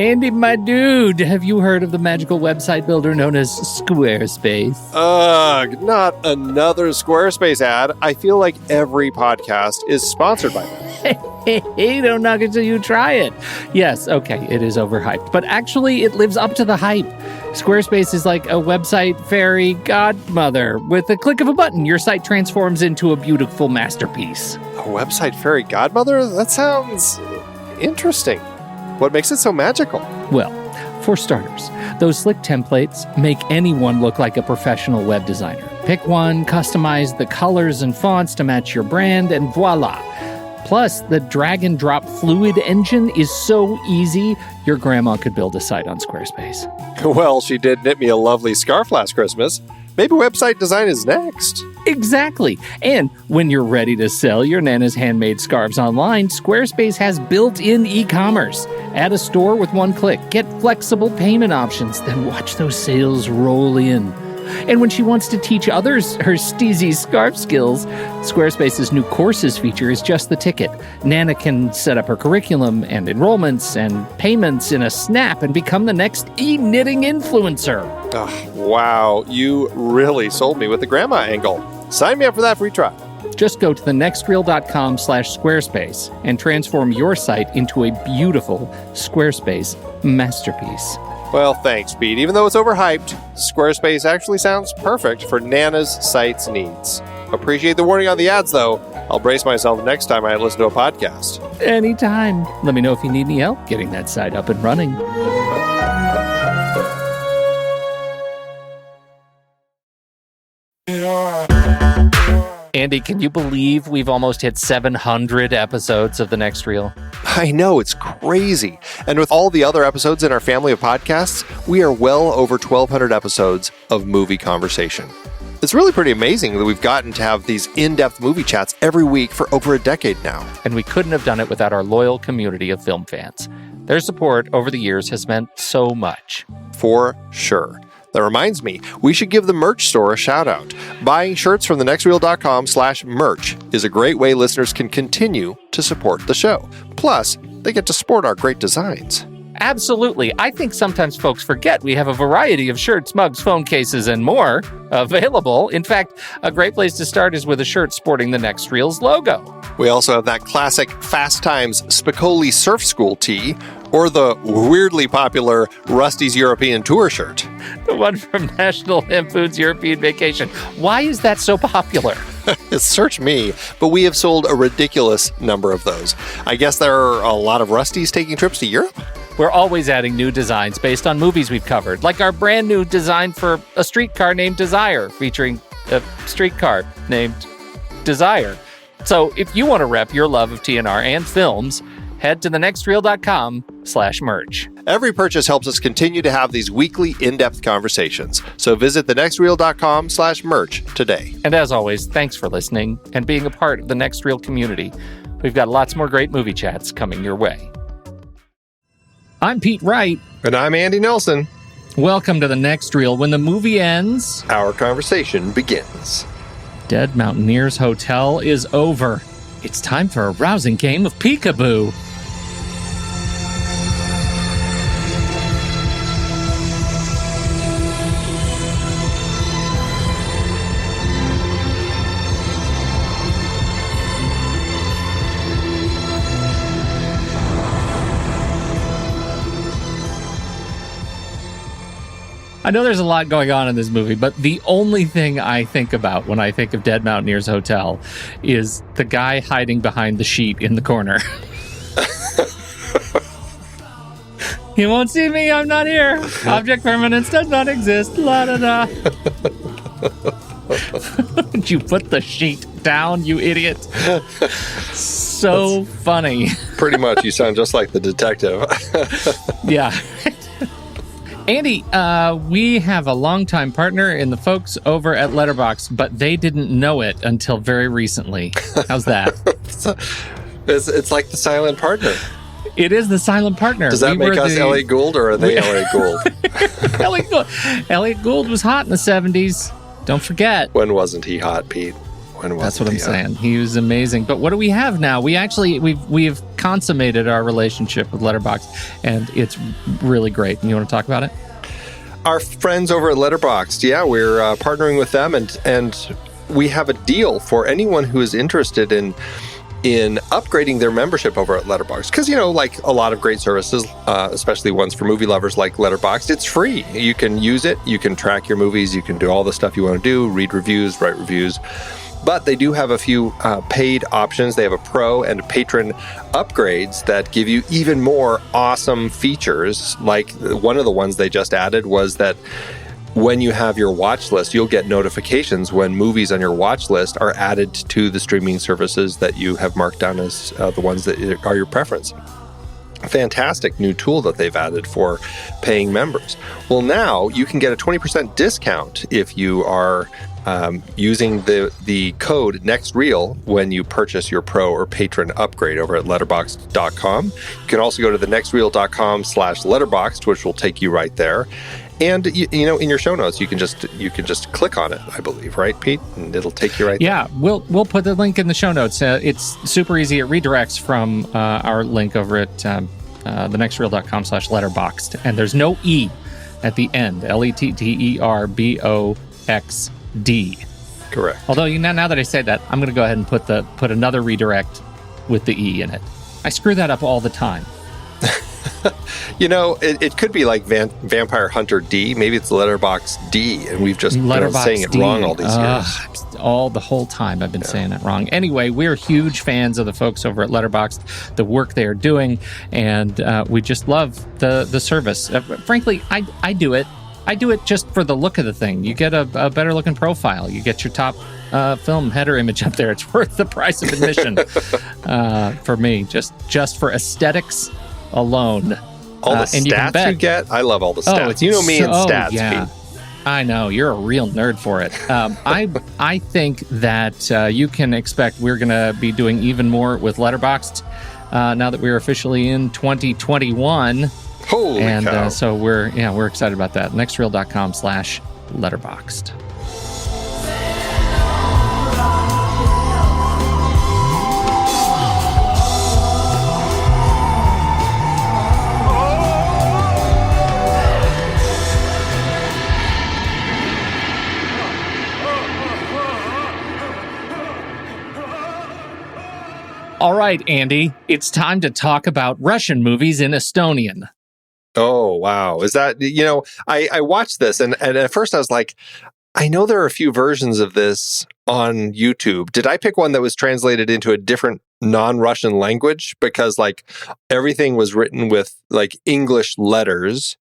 Andy, my dude, have you heard of the magical website builder known as Squarespace? Ugh, not another Squarespace ad. I feel like every podcast is sponsored by them. Hey, don't knock it till you try it. Yes, okay, it is overhyped, but actually it lives up to the hype. Squarespace is like a website fairy godmother. With a click of a button, your site transforms into a beautiful masterpiece. A website fairy godmother? That sounds interesting. What makes it so magical? Well, for starters, those slick templates make anyone look like a professional web designer. Pick one, customize the colors and fonts to match your brand, and voila. Plus, the drag and drop fluid engine is so easy, your grandma could build a site on Squarespace. Well, she did knit me a lovely scarf last Christmas. Maybe website design is next. Exactly. And when you're ready to sell your Nana's handmade scarves online, Squarespace has built-in e-commerce. Add a store with one click. Get flexible payment options. Then watch those sales roll in. And when she wants to teach others her steezy scarf skills, Squarespace's new courses feature is just the ticket. Nana can set up her curriculum and enrollments and payments in a snap and become the next e-knitting influencer. Oh, wow, you really sold me with the grandma angle. Sign me up for that free trial. Just go to thenextreel.com/Squarespace and transform your site into a beautiful Squarespace masterpiece. Well, thanks, Pete. Even though it's overhyped, Squarespace actually sounds perfect for Nana's site's needs. Appreciate the warning on the ads, though. I'll brace myself next time I listen to a podcast. Anytime. Let me know if you need any help getting that site up and running. Andy, can you believe we've almost hit 700 episodes of The Next Reel? I know, it's crazy. And with all the other episodes in our family of podcasts, we are well over 1,200 episodes of movie conversation. It's really pretty amazing that we've gotten to have these in-depth movie chats every week for over a decade now. And we couldn't have done it without our loyal community of film fans. Their support over the years has meant so much. For sure. That reminds me, we should give the merch store a shout out. Buying shirts from thenextreel.com/merch is a great way listeners can continue to support the show. Plus, they get to sport our great designs. Absolutely. I think sometimes folks forget we have a variety of shirts, mugs, phone cases, and more available. In fact, a great place to start is with a shirt sporting the Next Reel's logo. We also have that classic Fast Times Spicoli Surf School tee, or the weirdly popular Rusty's European Tour shirt. The one from National Lampoon's European Vacation. Why is that so popular? Search me, but we have sold a ridiculous number of those. I guess there are a lot of Rustys taking trips to Europe? We're always adding new designs based on movies we've covered, like our brand new design for a streetcar named Desire, featuring a streetcar named Desire. So if you want to rep your love of TNR and films, head to thenextreel.com/merch. Every purchase helps us continue to have these weekly in-depth conversations. So visit thenextreel.com/merch today. And as always, thanks for listening and being a part of the Next Reel community. We've got lots more great movie chats coming your way. I'm Pete Wright. And I'm Andy Nelson. Welcome to the Next Reel. When the movie ends, our conversation begins. Dead Mountaineer's hotel is over. It's time for a rousing game of peekaboo. I know there's a lot going on in this movie, but the only thing I think about when I think of Dead Mountaineer's Hotel is the guy hiding behind the sheet in the corner. You won't see me, I'm not here. Object permanence does not exist. La da da. You put the sheet down, you idiot. So that's funny. Pretty much, you sound just like the detective. Yeah. Andy, we have a longtime partner in the folks over at Letterboxd, but they didn't know it until very recently. How's that? It's like the silent partner. It is the silent partner. Does that make us Elliot Gould, or are they Elliot Gould? Elliot Gould was hot in the 70s. Don't forget. When wasn't he hot, Pete? That's what I'm saying. He was amazing. But what do we have now? We've consummated our relationship with Letterboxd, and it's really great. And you want to talk about it? Our friends over at Letterboxd, we're partnering with them, and we have a deal for anyone who is interested in upgrading their membership over at Letterboxd. Because, like a lot of great services, especially ones for movie lovers like Letterboxd, it's free. You can use it. You can track your movies. You can do all the stuff you want to do, read reviews, write reviews. But they do have a few paid options. They have a pro and a patron upgrades that give you even more awesome features. Like one of the ones they just added was that when you have your watch list, you'll get notifications when movies on your watch list are added to the streaming services that you have marked down as the ones that are your preference. A fantastic new tool that they've added for paying members. Well, now you can get a 20% discount if you are using the code NEXTREEL when you purchase your pro or patron upgrade over at letterboxd.com. You can also go to the nextReel.com/letterboxd, which will take you right there. And in your show notes, you can just click on it, I believe, right, Pete? And it'll take you right there. Yeah, we'll put the link in the show notes. It's super easy. It redirects from our link over at thenextreel.com/letterboxd, and there's no E at the end. LETTERBOXD. Correct. Although now that I say that, I'm going to go ahead and put another redirect with the E in it. I screw that up all the time. It could be like Vampire Hunter D. Maybe it's Letterbox D, and we've just been saying it wrong all these years. The whole time I've been saying it wrong. Anyway, we're huge fans of the folks over at Letterboxd, the work they are doing, and we just love the service. Frankly, I do it. I do it just for the look of the thing. You get a better looking profile. You get your top film header image up there. It's worth the price of admission for me, just for aesthetics alone. All the stats you get? I love all the stats. You know me and stats, Pete. I know. You're a real nerd for it. I think that you can expect we're going to be doing even more with Letterboxd now that we're officially in 2021. Holy cow. So we're excited about that. nextreel.com/letterboxd. All right, Andy, it's time to talk about Russian movies in Estonian. Oh, wow. Is that, I watched this and at first I was like, I know there are a few versions of this on YouTube. Did I pick one that was translated into a different non-Russian language? Because everything was written with English letters,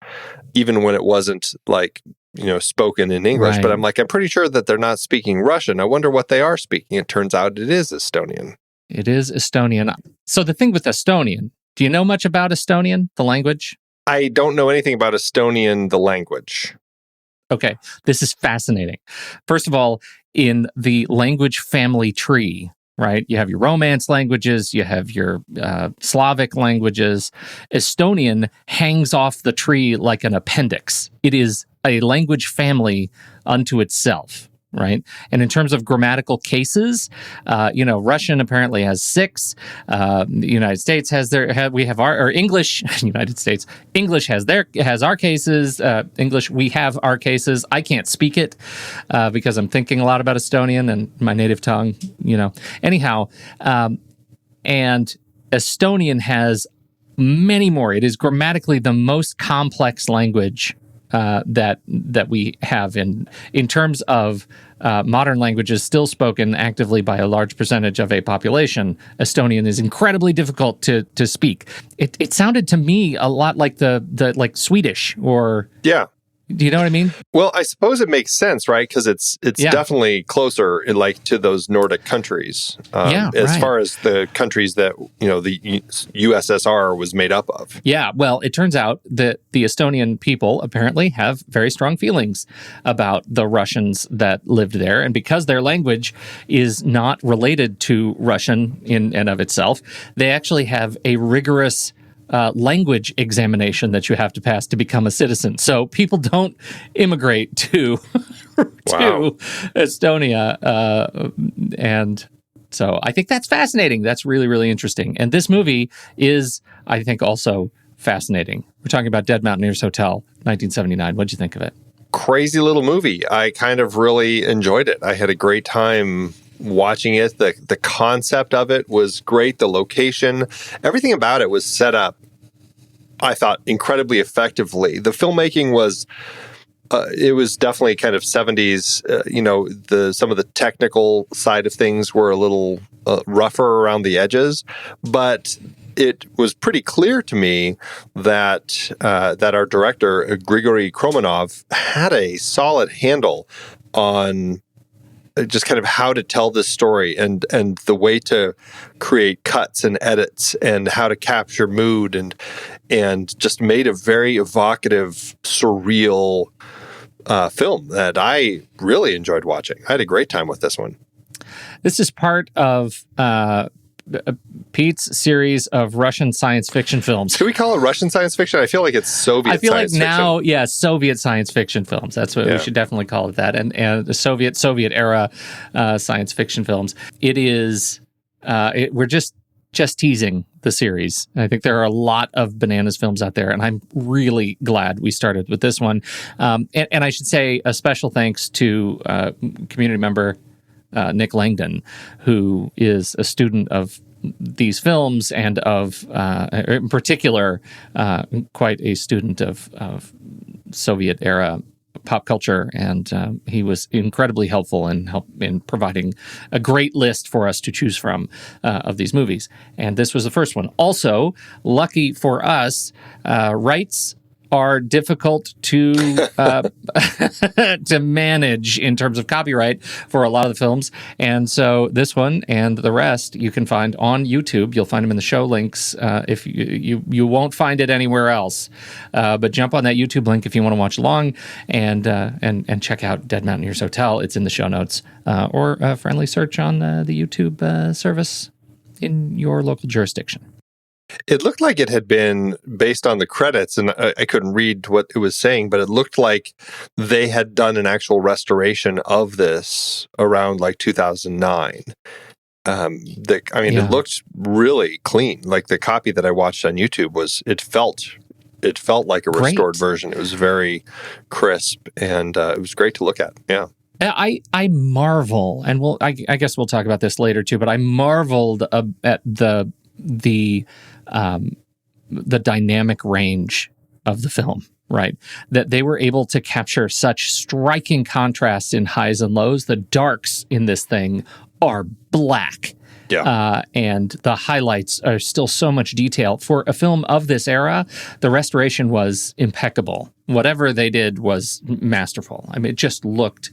even when it wasn't spoken in English. Right. But I'm pretty sure that they're not speaking Russian. I wonder what they are speaking. It turns out it is Estonian. It is Estonian. So the thing with Estonian, do you know much about Estonian, the language? I don't know anything about Estonian, the language. Okay, this is fascinating. First of all, in the language family tree, right, you have your Romance languages, you have your Slavic languages. Estonian hangs off the tree like an appendix. It is a language family unto itself. Right. And in terms of grammatical cases, Russian apparently has 6. The United States has our English. United States English has our cases. English, we have our cases. I can't speak it because I'm thinking a lot about Estonian and my native tongue. Anyhow, and Estonian has many more. It is grammatically the most complex language that we have in terms of modern languages still spoken actively by a large percentage of a population. Estonian is incredibly difficult to speak. It sounded to me a lot like the Swedish or yeah. Do you know what I mean? Well, I suppose it makes sense, right? Because it's definitely closer, to those Nordic countries. As far as the countries that the USSR was made up of. Yeah, well, it turns out that the Estonian people apparently have very strong feelings about the Russians that lived there, and because their language is not related to Russian in and of itself, they actually have a rigorous language examination that you have to pass to become a citizen. So people don't immigrate to to Estonia. And so I think that's fascinating. That's really, really interesting. And this movie is, I think, also fascinating. We're talking about Dead Mountaineers Hotel, 1979. What'd you think of it? Crazy little movie. I kind of really enjoyed it. I had a great time watching it. The concept of it was great. The location, everything about it was set up, I thought, incredibly effectively. The filmmaking was, it was definitely kind of 70s. Some of the technical side of things were a little rougher around the edges, but it was pretty clear to me that our director, Grigori Kromanov, had a solid handle on just kind of how to tell this story and the way to create cuts and edits and how to capture mood and just made a very evocative, surreal film that I really enjoyed watching. I had a great time with this one. This is part of Pete's series of Russian science fiction films. Can we call it Russian science fiction? I feel like it's Soviet science fiction. I feel like now, yeah, Soviet science fiction films. That's what we should definitely call it that. And the Soviet era science fiction films. It is, we're just teasing the series. I think there are a lot of bananas films out there, and I'm really glad we started with this one. And I should say a special thanks to community member Nick Langdon, who is a student of these films and of, in particular, quite a student of Soviet era pop culture, and he was incredibly helpful in providing a great list for us to choose from of these movies. And this was the first one. Also, lucky for us, rights are difficult to to manage in terms of copyright for a lot of the films. And so this one and the rest you can find on YouTube. You'll find them in the show links. If you won't find it anywhere else. But jump on that YouTube link if you want to watch along and check out Dead Mountaineers Hotel. It's in the show notes. Or a friendly search on the YouTube service in your local jurisdiction. It looked like it had been based on the credits, and I couldn't read what it was saying, but it looked like they had done an actual restoration of this around like 2009. It looked really clean. Like the copy that I watched on YouTube it felt like a restored version. It was very crisp, and it was great to look at. Yeah. I marvel, and I guess we'll talk about this later too, but I marveled at the dynamic range of the film, right? That they were able to capture such striking contrasts in highs and lows. The darks in this thing are black. Yeah. And the highlights are still so much detail. For a film of this era, the restoration was impeccable. Whatever they did was masterful. I mean, it just looked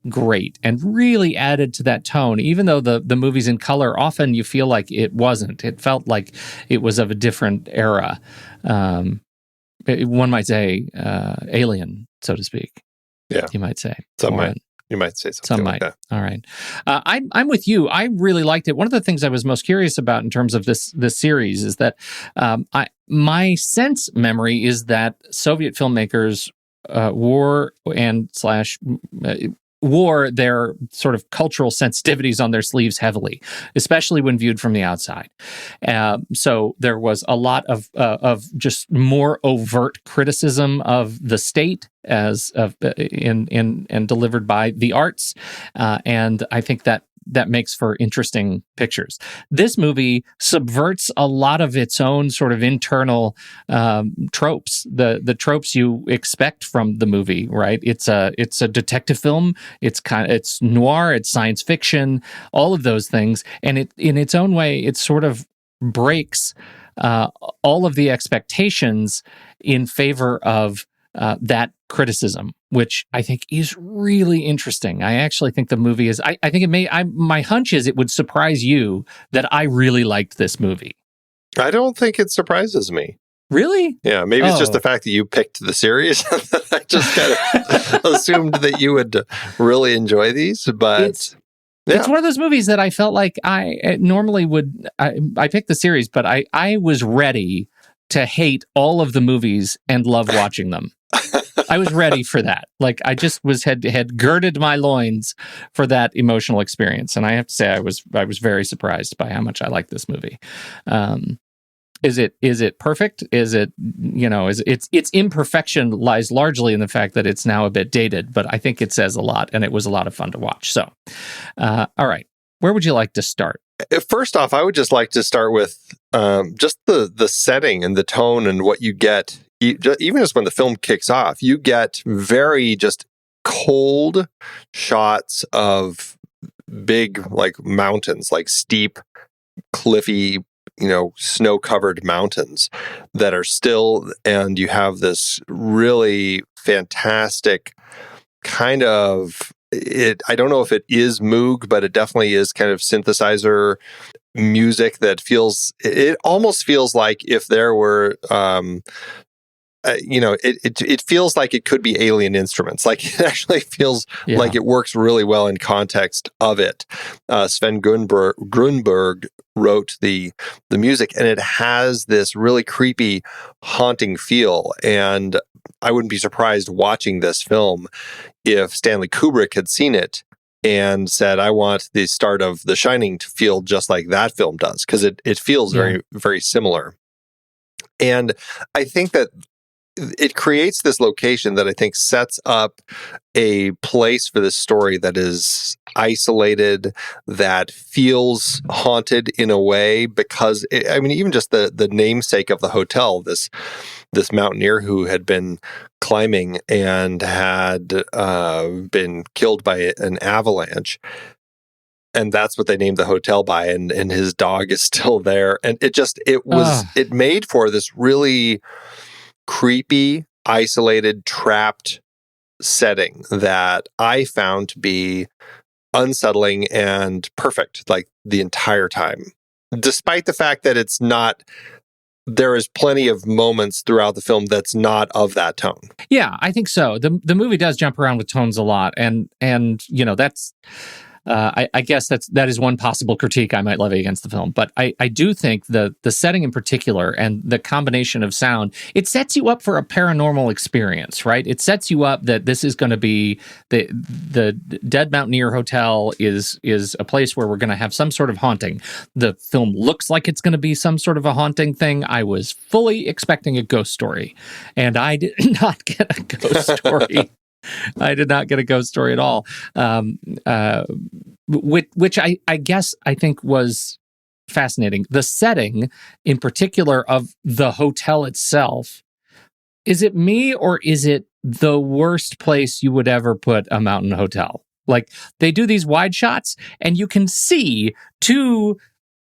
great and really added to that tone. Even though the movies in color, often you feel like it wasn't. It felt like it was of a different era. One might say alien, so to speak. Yeah. You might say. You might say something like that. All right. I'm with you. I really liked it. One of the things I was most curious about in terms of this series is that my sense memory is that Soviet filmmakers wore their sort of cultural sensitivities on their sleeves heavily, especially when viewed from the outside. So there was a lot of just more overt criticism of the state and delivered by the arts, and I think that makes for interesting pictures. This movie subverts a lot of its own sort of internal tropes, the tropes you expect from the movie, right? It's a detective film. It's noir. It's science fiction. All of those things, and it in its own way, it sort of breaks all of the expectations in favor of that criticism, which I think is really interesting. I actually think the movie is, I think it may, my hunch is it would surprise you that I really liked this movie. I don't think it surprises me. Really? Yeah, maybe it's just the fact that you picked the series. I just kind of assumed that you would really enjoy these, but... It's one of those movies that I felt like I normally would, I picked the series, but I was ready to hate all of the movies and love watching them. I was ready for that. Like I just had girded my loins for that emotional experience, and I have to say I was very surprised by how much I liked this movie. Is it perfect? Is it, its imperfection lies largely in the fact that it's now a bit dated, but I think it says a lot, and it was a lot of fun to watch. So, all right, where would you like to start? First off, I would just like to start with just the setting and the tone and what you get. Even just when the film kicks off, you get very just cold shots of big like mountains, like steep, cliffy, snow-covered mountains that are still, and you have this really fantastic kind of I don't know if it is moog, but it definitely is kind of synthesizer music that it almost feels like if there were it feels like it could be alien instruments. Like it actually feels like it works really well in context of it. Sven Grunberg wrote the music, and it has this really creepy, haunting feel. And I wouldn't be surprised watching this film if Stanley Kubrick had seen it and said, I want the start of The Shining to feel just like that film does, because it feels very, very similar. And I think that it creates this location that I think sets up a place for this story that is isolated, that feels haunted in a way, because even just the namesake of the hotel, this mountaineer who had been climbing and had been killed by an avalanche. And that's what they named the hotel by, and his dog is still there. And it made for this really creepy, isolated, trapped setting that I found to be unsettling and perfect, like the entire time. Despite the fact that it's not, there is plenty of moments throughout the film that's not of that tone. Yeah, I think so. The movie does jump around with tones a lot, and that's. I guess that is one possible critique I might levy against the film. But I do think the setting in particular and the combination of sound, it sets you up for a paranormal experience, right? It sets you up that this is going to be the Dead Mountaineer Hotel is a place where we're going to have some sort of haunting. The film looks like it's going to be some sort of a haunting thing. I was fully expecting a ghost story, and I did not get a ghost story. I did not get a ghost story at all, which I guess I think was fascinating. The setting, in particular, of the hotel itself, is it me or is it the worst place you would ever put a mountain hotel? Like, they do these wide shots, and you can see two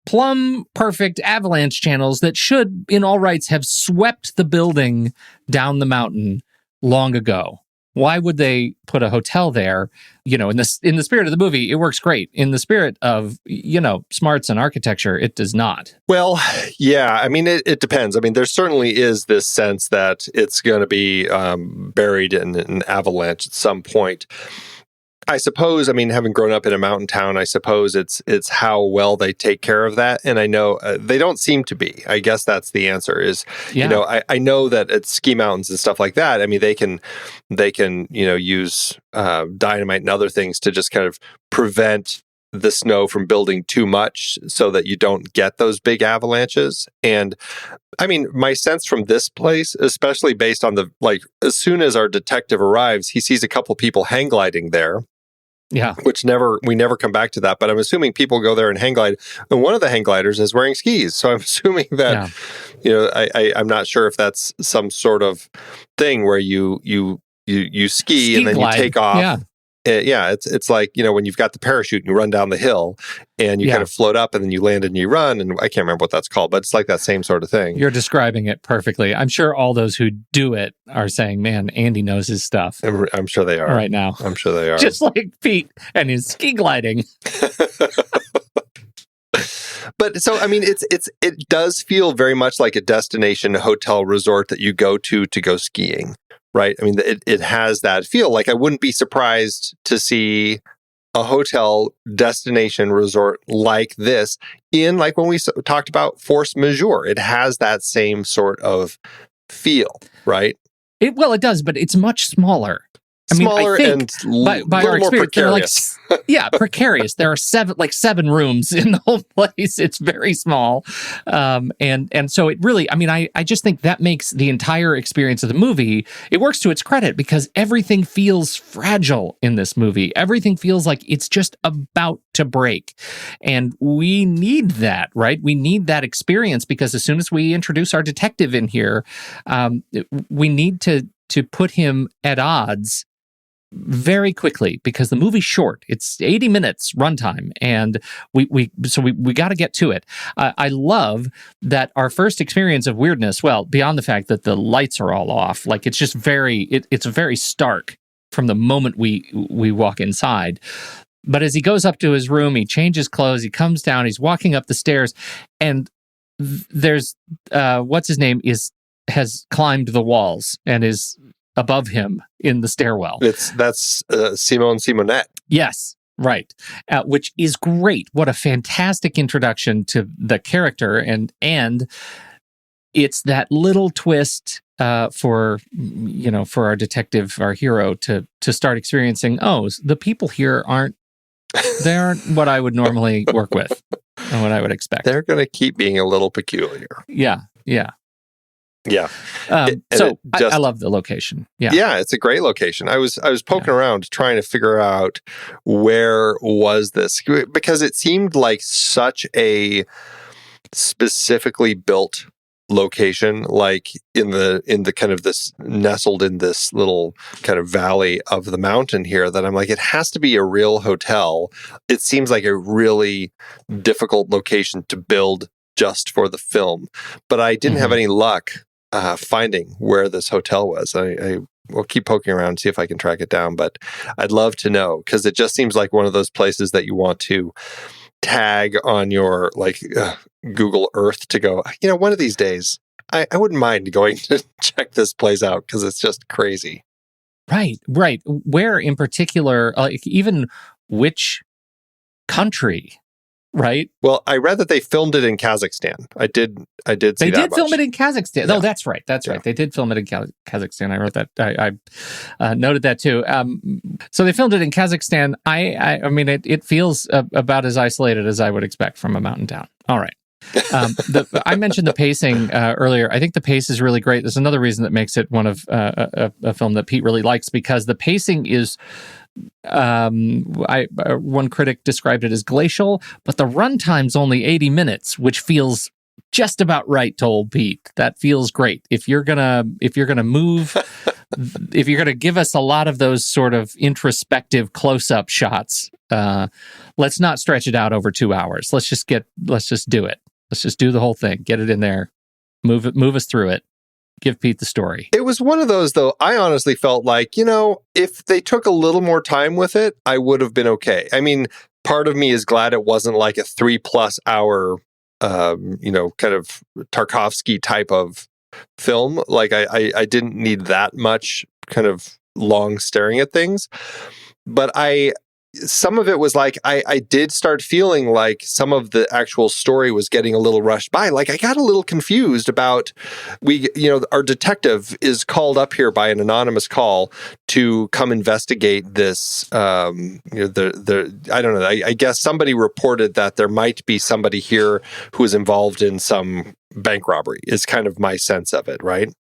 plumb perfect avalanche channels that should, in all rights, have swept the building down the mountain long ago. Why would they put a hotel there? In the spirit of the movie, it works great. In the spirit of, smarts and architecture, it does not. Well, yeah. I mean, it depends. I mean, there certainly is this sense that it's going to be buried in an avalanche at some point. I suppose, having grown up in a mountain town, I suppose it's how well they take care of that. And I know they don't seem to be. I guess that's the answer is, I know that at ski mountains and stuff like that, they can use dynamite and other things to just kind of prevent the snow from building too much so that you don't get those big avalanches. And my sense from this place, especially based on as soon as our detective arrives, he sees a couple people hang gliding there. Yeah. Which we never come back to that, but I'm assuming people go there and hang glide. And one of the hang gliders is wearing skis. So I'm assuming that, I'm not sure if that's some sort of thing where you ski and then glide. You take off. Yeah. It's like, when you've got the parachute and you run down the hill and you kind of float up and then you land and you run, and I can't remember what that's called, but it's like that same sort of thing. You're describing it perfectly. I'm sure all those who do it are saying, man, Andy knows his stuff. I'm sure they are. Right now. I'm sure they are. Just like Pete and his ski gliding. But so, it does feel very much like a destination hotel resort that you go to go skiing. Right. It has that feel. Like, I wouldn't be surprised to see a hotel destination resort like this in, like, when we talked about Force Majeure. It has that same sort of feel, right? It does, but it's much smaller. Smaller I think and by our more experience, precarious. Precarious. There are seven rooms in the whole place. It's very small, and so it really. I just think that makes the entire experience of the movie. It works to its credit because everything feels fragile in this movie. Everything feels like it's just about to break, and we need that, right? We need that experience because as soon as we introduce our detective in here, we need to put him at odds very quickly because the movie's short. It's 80 minutes runtime, and we got to get to it. I love that our first experience of weirdness, well, beyond the fact that the lights are all off, like it's just it's very stark from the moment we walk inside. But as he goes up to his room, he changes clothes, he comes down, he's walking up the stairs, and there's what's his name has climbed the walls and is above him in the stairwell. That's Simone Simonette. Yes, right. Which is great. What a fantastic introduction to the character, and it's that little twist for our detective, our hero, to start experiencing. Oh, the people here aren't what I would normally work with and what I would expect. They're going to keep being a little peculiar. Yeah. I love the location. Yeah, it's a great location. I was poking around trying to figure out where was this, because it seemed like such a specifically built location, like in the kind of this nestled in this little kind of valley of the mountain here, that I'm like, it has to be a real hotel. It seems like a really difficult location to build just for the film, but I didn't have any luck finding where this hotel was. I will keep poking around and see if I can track it down, but I'd love to know, because it just seems like one of those places that you want to tag on your Google Earth to go, one of these days, I wouldn't mind going to check this place out because it's just crazy. Right. Where in particular, even which country? Right. Well, I read that they filmed it in Kazakhstan. I did see that. They did much. film it in Kazakhstan. Yeah. Oh, that's right. Right. They did film it in Kazakhstan. I wrote that. I noted that too. So they filmed it in Kazakhstan. I mean, it feels about as isolated as I would expect from a mountain town. All right. I mentioned the pacing earlier. I think the pace is really great. There's another reason that makes it one of a film that Pete really likes, because the pacing is. One critic described it as glacial, but the runtime's only 80 minutes, which feels just about right to old Pete. That feels great. If you're gonna move, if you're gonna give us a lot of those sort of introspective close-up shots, let's not stretch it out over 2 hours. Let's just do it. Let's just do the whole thing. Get it in there. Move us through it. Give Pete the story. It was one of those, though, I honestly felt like, if they took a little more time with it, I would have been okay. I mean, part of me is glad it wasn't like a 3+ hour, kind of Tarkovsky type of film. Like, I didn't need that much kind of long staring at things. But some of it was like, I did start feeling like some of the actual story was getting a little rushed by. Like, I got a little confused about, our detective is called up here by an anonymous call to come investigate this. I don't know. I guess somebody reported that there might be somebody here who is involved in some bank robbery, is kind of my sense of it, right?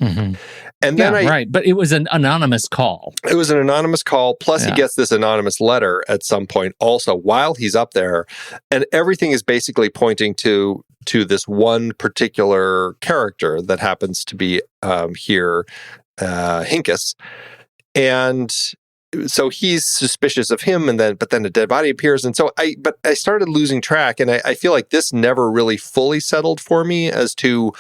Mm-hmm. And then right. But it was an anonymous call. It was an anonymous call. Plus, he gets this anonymous letter at some point also while he's up there. And everything is basically pointing to this one particular character that happens to be here, Hinkus. And so he's suspicious of him, but then a dead body appears. And so I started losing track. And I feel like this never really fully settled for me as to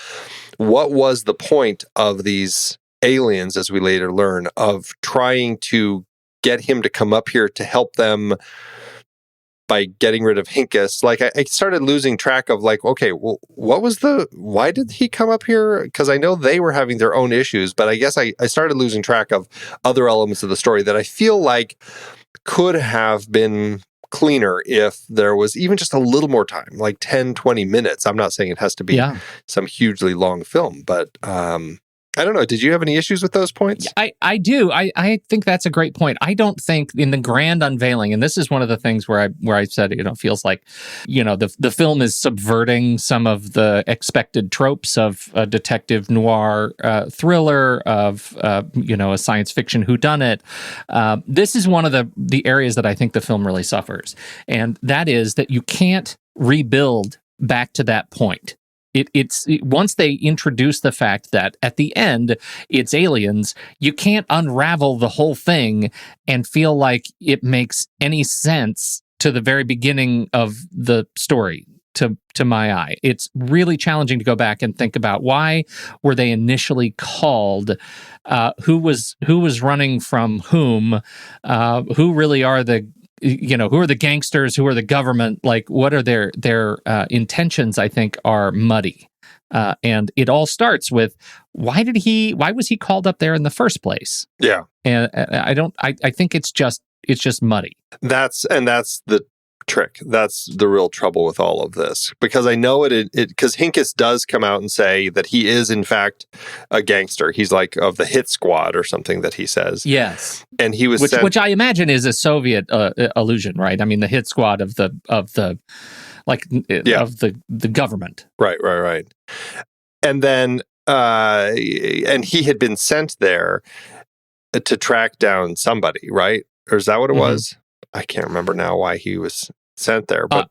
what was the point of these aliens, as we later learn, of trying to get him to come up here to help them by getting rid of Hinkus. Like, I started losing track of, like, okay, well, why did he come up here? Because I know they were having their own issues, but I guess I started losing track of other elements of the story that I feel like could have been cleaner if there was even just a little more time, like 10, 20 minutes. I'm not saying it has to be some hugely long film, but I don't know. Did you have any issues with those points? I do. I think that's a great point. I don't think in the grand unveiling, and this is one of the things where I said, it feels like, the film is subverting some of the expected tropes of a detective noir thriller, of, a science fiction whodunit. This is one of the areas that I think the film really suffers. And that is that you can't rebuild back to that point. It's once they introduce the fact that at the end it's aliens, you can't unravel the whole thing and feel like it makes any sense to the very beginning of the story. To my eye, it's really challenging to go back and think about why were they initially called, who was running from whom, who really are the who are the gangsters? Who are the government? Like, what are their intentions? I think are muddy, and it all starts with why was he called up there in the first place? Yeah, and I think it's just muddy. That's the trick. That's the real trouble with all of this, because I know because Hinkes does come out and say that he is in fact a gangster. He's like of the hit squad or something that he says. Yes, and he was which I imagine is a Soviet allusion, right? I mean, the hit squad of the government. Right. And then and he had been sent there to track down somebody, right? Or is that what it was? I can't remember now why he was sent there, but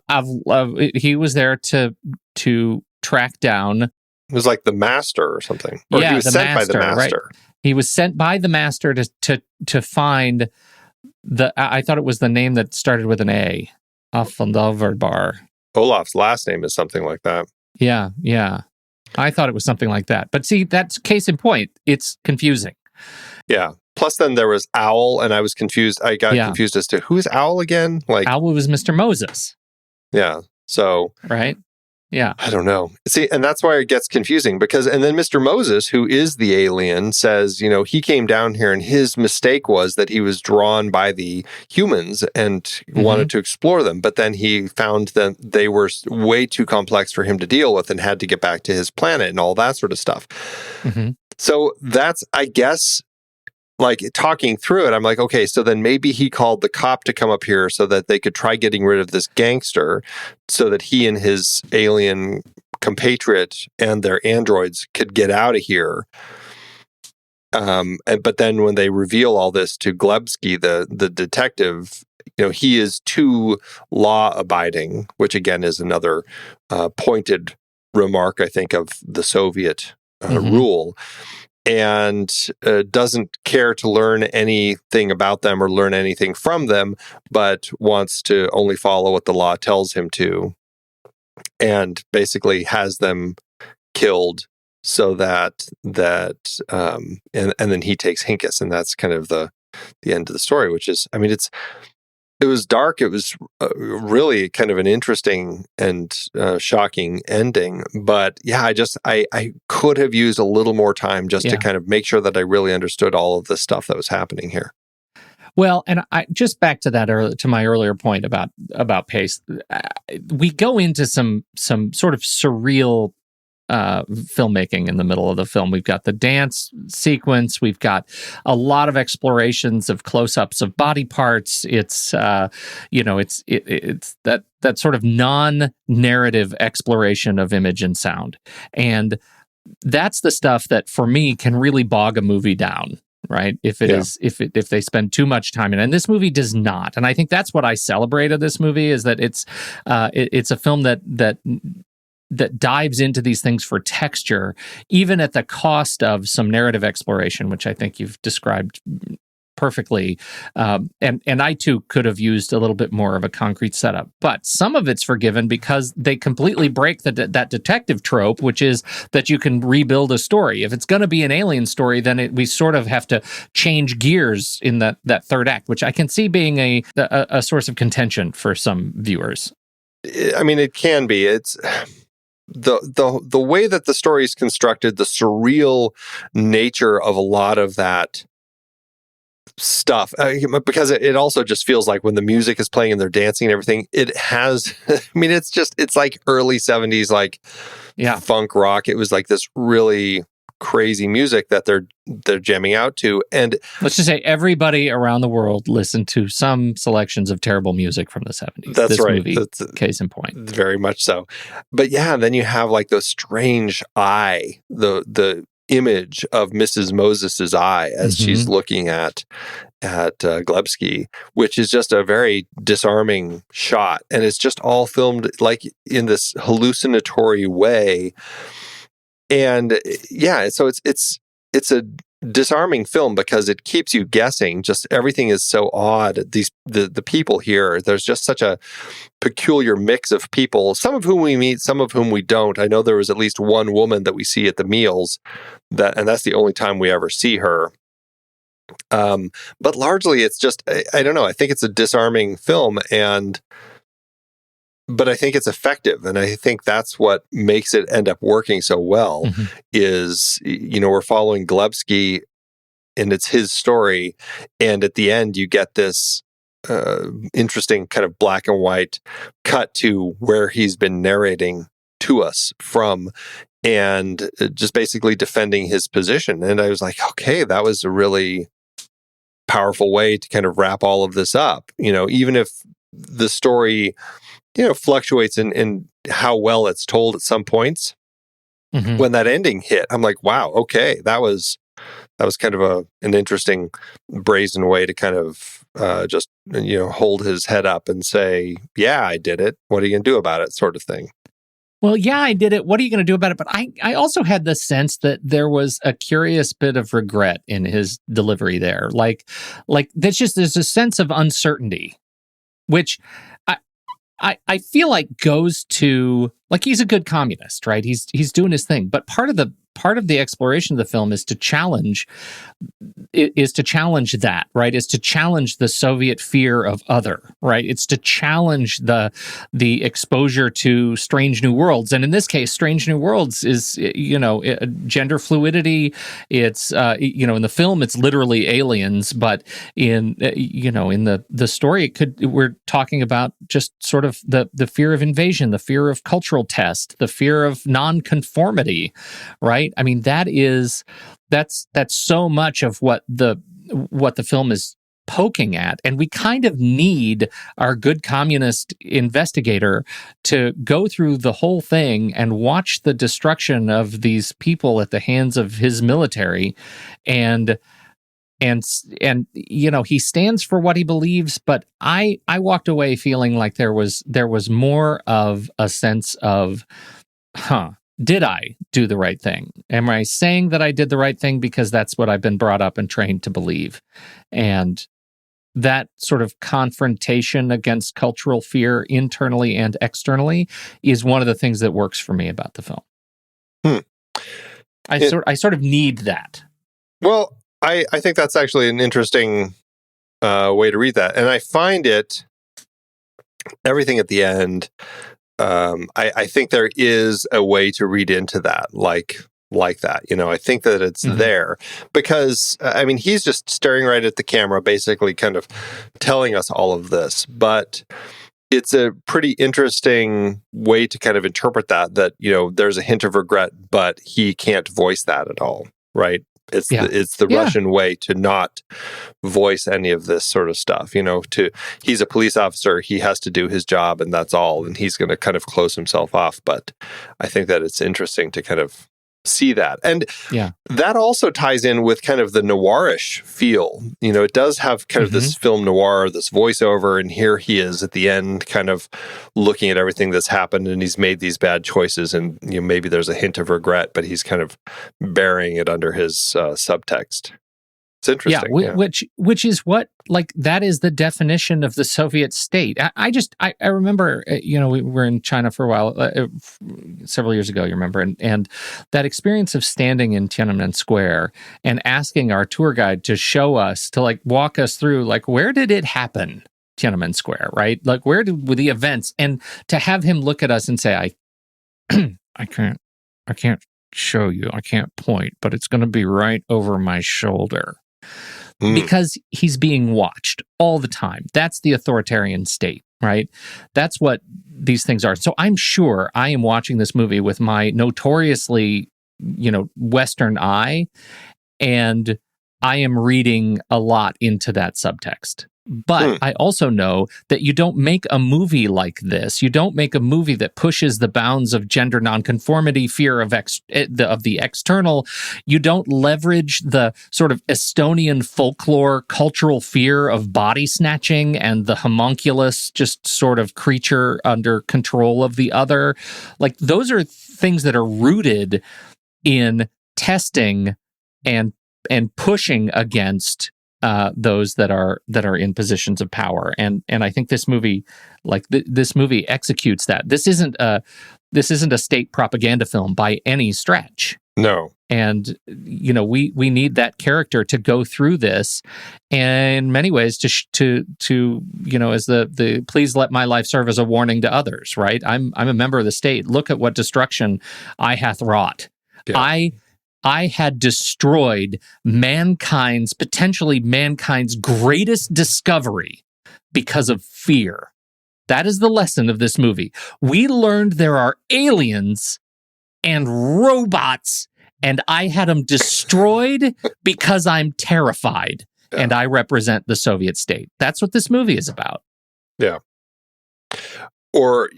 he was there to track down. It was like the master or something. Or he was sent by the master. Right. He was sent by the master to find I thought it was the name that started with an A. Bar. Olaf's last name is something like that. Yeah. I thought it was something like that. But see, that's case in point. It's confusing. Yeah. Plus, then there was Owl, and I was confused. I got confused as to who is Owl again. Like Owl was Mr. Moses. Yeah. So right. Yeah. I don't know. See, and that's why it gets confusing and then Mr. Moses, who is the alien, says, he came down here and his mistake was that he was drawn by the humans and wanted to explore them. But then he found that they were way too complex for him to deal with and had to get back to his planet and all that sort of stuff. So that's, I guess, like talking through it, I'm like, okay, so then maybe he called the cop to come up here so that they could try getting rid of this gangster so that he and his alien compatriot and their androids could get out of here. But then when they reveal all this to Glebsky, the detective, he is too law-abiding, which again is another pointed remark, I think, of the Soviet rule. And doesn't care to learn anything about them or learn anything from them, but wants to only follow what the law tells him to, and basically has them killed so that and then he takes Hinkes, and that's kind of the end of the story. Which is, I mean, it was dark. It was really kind of an interesting and shocking ending. But yeah, I could have used a little more time just to kind of make sure that I really understood all of the stuff that was happening here. Well, and I just back to that to my earlier point about pace. We go into some sort of surreal filmmaking in the middle of the film. We've got the dance sequence. We've got a lot of explorations of close-ups of body parts. It's it's that sort of non-narrative exploration of image and sound, and that's the stuff that for me can really bog a movie down. Right? If they spend too much time in it. And this movie does not. And I think that's what I celebrate of this movie, is that it's a film that dives into these things for texture, even at the cost of some narrative exploration, which I think you've described perfectly. And I too could have used a little bit more of a concrete setup, but some of it's forgiven because they completely break that detective trope, which is that you can rebuild a story. If it's going to be an alien story, then we sort of have to change gears in that third act, which I can see being a source of contention for some viewers. I mean, it can be. It's the way that the story is constructed, the surreal nature of a lot of that stuff, because it also just feels like when the music is playing and they're dancing and everything, it has, I mean, it's like early 70s, like funk rock. It was like this really crazy music that they're jamming out to. And let's just say everybody around the world listened to some selections of terrible music from the 70s. That's this right. Movie, That's case in point. Very much so. But yeah, then you have like those strange eye, the image of Mrs. Moses's eye as she's looking at Glebsky, which is just a very disarming shot, and it's just all filmed like in this hallucinatory way. And yeah, so it's a disarming film because it keeps you guessing. Just everything is so odd. The people here, there's just such a peculiar mix of people, some of whom we meet, some of whom we don't. I know there was at least one woman that we see at the meals, and that's the only time we ever see her. But largely it's just, I don't know, I think it's a disarming film, but I think it's effective. And I think that's what makes it end up working so well is, we're following Glebsky and it's his story. And at the end, you get this interesting kind of black and white cut to where he's been narrating to us from, and just basically defending his position. And I was like, okay, that was a really powerful way to kind of wrap all of this up. Even if the story fluctuates in how well it's told at some points. When that ending hit, I'm like, wow, okay, that was kind of an interesting, brazen way to kind of just hold his head up and say, yeah, I did it. What are you going to do about it? Sort of thing. Well, yeah, I did it. What are you going to do about it? But I also had the sense that there was a curious bit of regret in his delivery there. Like there's a sense of uncertainty, which I feel like goes to, like, he's a good communist, right? He's doing his thing. But part of the exploration of the film is to challenge that, right? Is to challenge the Soviet fear of other, right? It's to challenge the exposure to strange new worlds. And in this case, strange new worlds is, gender fluidity. It's, in the film, it's literally aliens, but in the story, we're talking about just sort of the fear of invasion, the fear of cultural test, the fear of nonconformity, right? I mean, that's so much of what the film is poking at, and we kind of need our good communist investigator to go through the whole thing and watch the destruction of these people at the hands of his military, and he stands for what he believes. But I walked away feeling like there was more of a sense of, did I do the right thing? Am I saying that I did the right thing because that's what I've been brought up and trained to believe? And that sort of confrontation against cultural fear internally and externally is one of the things that works for me about the film. I sort of need that. Well, I think that's actually an interesting way to read that. And I find everything at the end, I think there is a way to read into that, like that. I think that it's there because, he's just staring right at the camera, basically kind of telling us all of this. But it's a pretty interesting way to kind of interpret that there's a hint of regret, but he can't voice that at all, right? It's the Russian way to not voice any of this sort of stuff. He's a police officer, he has to do his job, and that's all. And he's going to kind of close himself off. But I think that it's interesting to kind of see that, and that also ties in with kind of the noirish feel. It does have kind of this film noir, this voiceover, and here he is at the end, kind of looking at everything that's happened, and he's made these bad choices, and maybe there's a hint of regret, but he's kind of burying it under his subtext. It's interesting. Which is what, that is the definition of the Soviet state. I remember, we were in China for a while, several years ago, you remember, and that experience of standing in Tiananmen Square and asking our tour guide to show us, to walk us through, where did it happen, Tiananmen Square, right? Where were the events? And to have him look at us and say, I can't show you, I can't point, but it's going to be right over my shoulder. Because he's being watched all the time. That's the authoritarian state, right? That's what these things are. So I'm sure I am watching this movie with my notoriously Western eye, and I am reading a lot into that subtext. But I also know that you don't make a movie like this. You don't make a movie that pushes the bounds of gender nonconformity, fear of the external. You don't leverage the sort of Estonian folklore cultural fear of body snatching and the homunculus, just sort of creature under control of the other. Like, those are things that are rooted in testing and pushing against those that are in positions of power, and I think this movie, this movie executes that. This isn't a state propaganda film by any stretch. No, and we need that character to go through this, and in many ways to as the please let my life serve as a warning to others. Right, I'm a member of the state. Look at what destruction I hath wrought. Yeah. I had destroyed potentially mankind's greatest discovery because of fear. That is the lesson of this movie. We learned there are aliens and robots, and I had them destroyed because I'm terrified, and I represent the Soviet state. That's what this movie is about. Yeah. Or,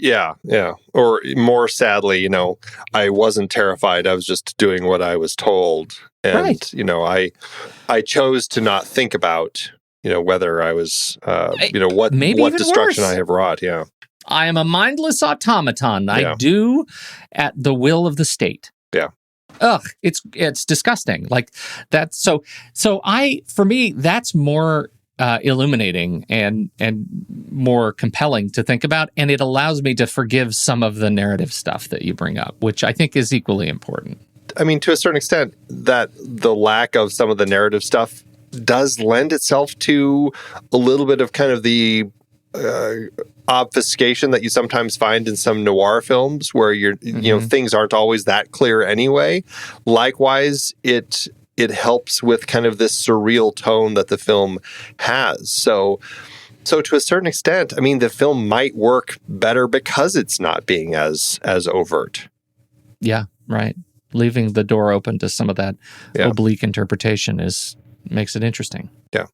or more sadly, I wasn't terrified. I was just doing what I was told. And, I chose to not think about, whether I was, what destruction worse. I have wrought. Yeah. I am a mindless automaton. I do at the will of the state. Yeah. Ugh, it's disgusting. Like that. So for me, that's more illuminating and more compelling to think about, and it allows me to forgive some of the narrative stuff that you bring up, which I think is equally important. I mean, to a certain extent, that the lack of some of the narrative stuff does lend itself to a little bit of kind of the obfuscation that you sometimes find in some noir films, where things aren't always that clear anyway. Likewise, it helps with kind of this surreal tone that the film has. So to a certain extent, I mean, the film might work better because it's not being as overt. Yeah, right. Leaving the door open to some of that oblique interpretation makes it interesting. Yeah.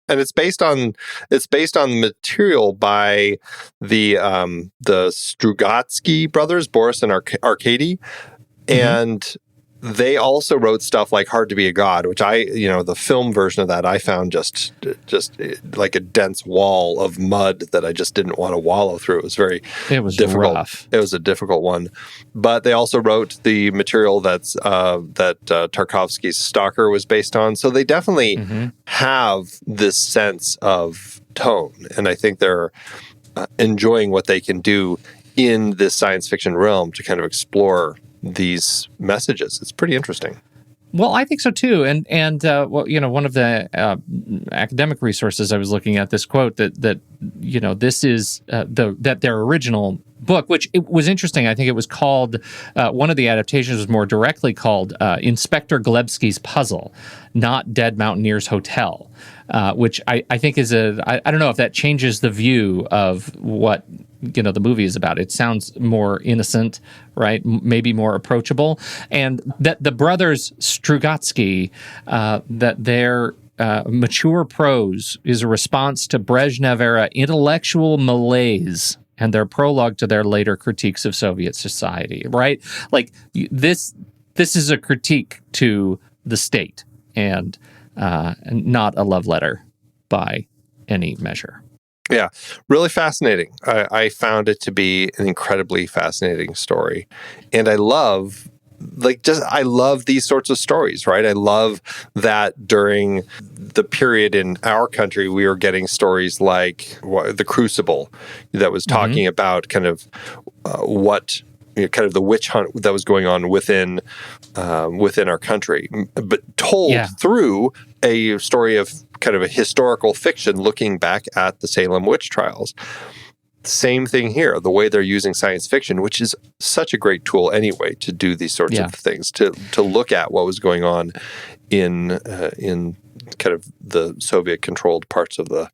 And it's based on material by the Strugatsky brothers, Boris and Arkady, and they also wrote stuff like Hard to Be a God, which the film version of that I found just like a dense wall of mud that I just didn't want to wallow through. It was difficult. Rough. It was a difficult one. But they also wrote the material that Tarkovsky's Stalker was based on. So they definitely have this sense of tone. And I think they're enjoying what they can do in this science fiction realm to kind of explore these messages. It's pretty interesting. Well, I think so too. And one of the academic resources I was looking at, this quote that this is that their original book, which it was interesting. I think it was called, one of the adaptations was more directly called Inspector Glebsky's Puzzle, not Dead Mountaineer's Hotel, which I think is I don't know if that changes the view of what the movie is about. It sounds more innocent, right? Maybe more approachable. And that the brothers Strugatsky, that their mature prose is a response to Brezhnev-era intellectual malaise and their prologue to their later critiques of Soviet society, right? Like this is a critique to the state and not a love letter by any measure. Yeah, really fascinating. I found it to be an incredibly fascinating story. And I love these sorts of stories, right? I love that during the period in our country, we were getting stories like The Crucible that was talking about kind of kind of the witch hunt that was going on within our country, but told through a story of kind of a historical fiction looking back at the Salem witch trials. Same thing here, the way they're using science fiction, which is such a great tool anyway to do these sorts of things, to look at what was going on in kind of the Soviet-controlled parts of the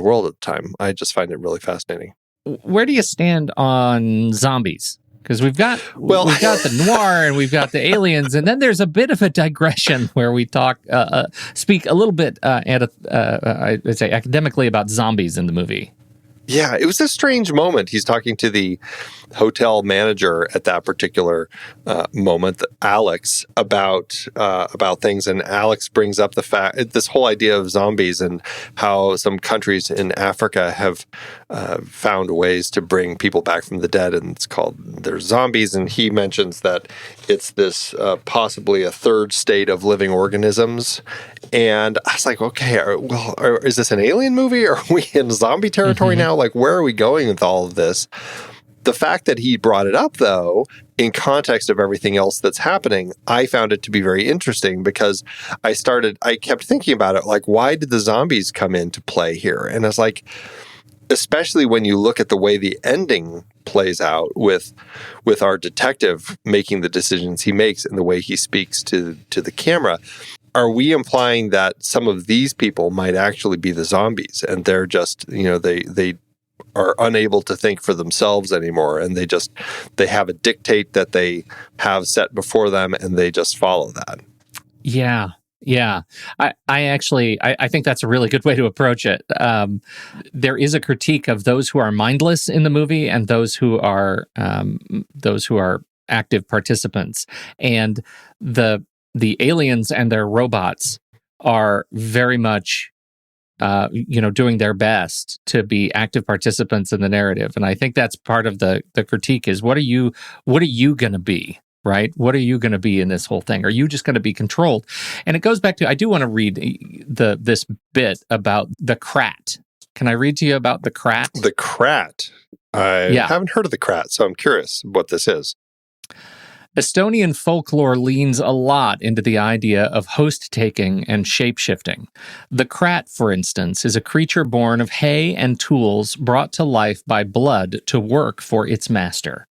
world at the time. I just find it really fascinating. Where do you stand on zombies Because we've got the noir and we've got the aliens, and then there's a bit of a digression where we speak a little bit I'd say academically about zombies in the movie. Yeah, it was a strange moment. He's talking to the hotel manager at that particular moment, Alex, about things, and Alex brings up this whole idea of zombies and how some countries in Africa have found ways to bring people back from the dead, and they're zombies. And he mentions that it's this possibly a third state of living organisms. And I was like, okay, is this an alien movie? Or are we in zombie territory now? Like, where are we going with all of this? The fact that he brought it up, though, in context of everything else that's happening, I found it to be very interesting because I kept thinking about it, like, why did the zombies come into play here? And I was like, especially when you look at the way the ending plays out with our detective making the decisions he makes and the way he speaks to the camera, are we implying that some of these people might actually be the zombies and they're just, they are unable to think for themselves anymore, and they have a dictate that they have set before them and they just follow that? Yeah. I think that's a really good way to approach it. There is a critique of those who are mindless in the movie and those who are active participants, and the aliens and their robots are very much doing their best to be active participants in the narrative. And I think that's part of the critique is what are you going to be, right? What are you going to be in this whole thing? Are you just going to be controlled? And it goes back to, I do want to read this bit about the Krat. Can I read to you about the Krat? The Krat? I haven't heard of the Krat, so I'm curious what this is. Estonian folklore leans a lot into the idea of host-taking and shape-shifting. The Krat, for instance, is a creature born of hay and tools brought to life by blood to work for its master.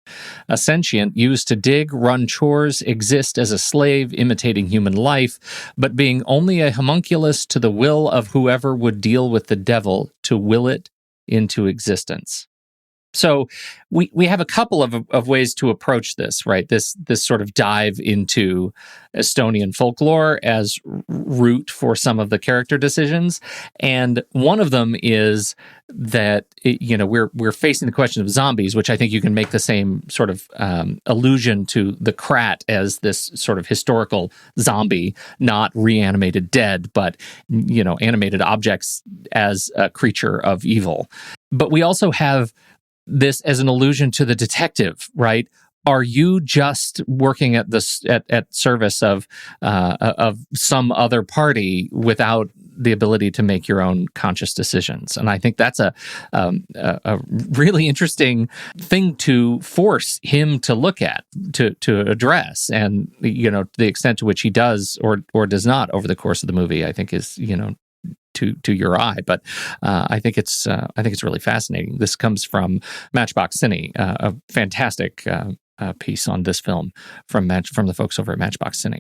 A sentient used to dig, run chores, exist as a slave imitating human life, but being only a homunculus to the will of whoever would deal with the devil to will it into existence. So we have a couple of ways to approach this, right? This sort of dive into Estonian folklore as root for some of the character decisions, and one of them is that we're facing the question of zombies, which I think you can make the same sort of allusion to the Krat as this sort of historical zombie, not reanimated dead, but animated objects as a creature of evil. But we also have this as an allusion to the detective, right? Are you just working at service of some other party without the ability to make your own conscious decisions? And I think that's a really interesting thing to force him to look at, to address, and the extent to which he does or does not over the course of the movie, I think is to your eye, but I think it's really fascinating. This comes from Matchbox Cine, a fantastic piece on this film from the folks over at Matchbox Cine.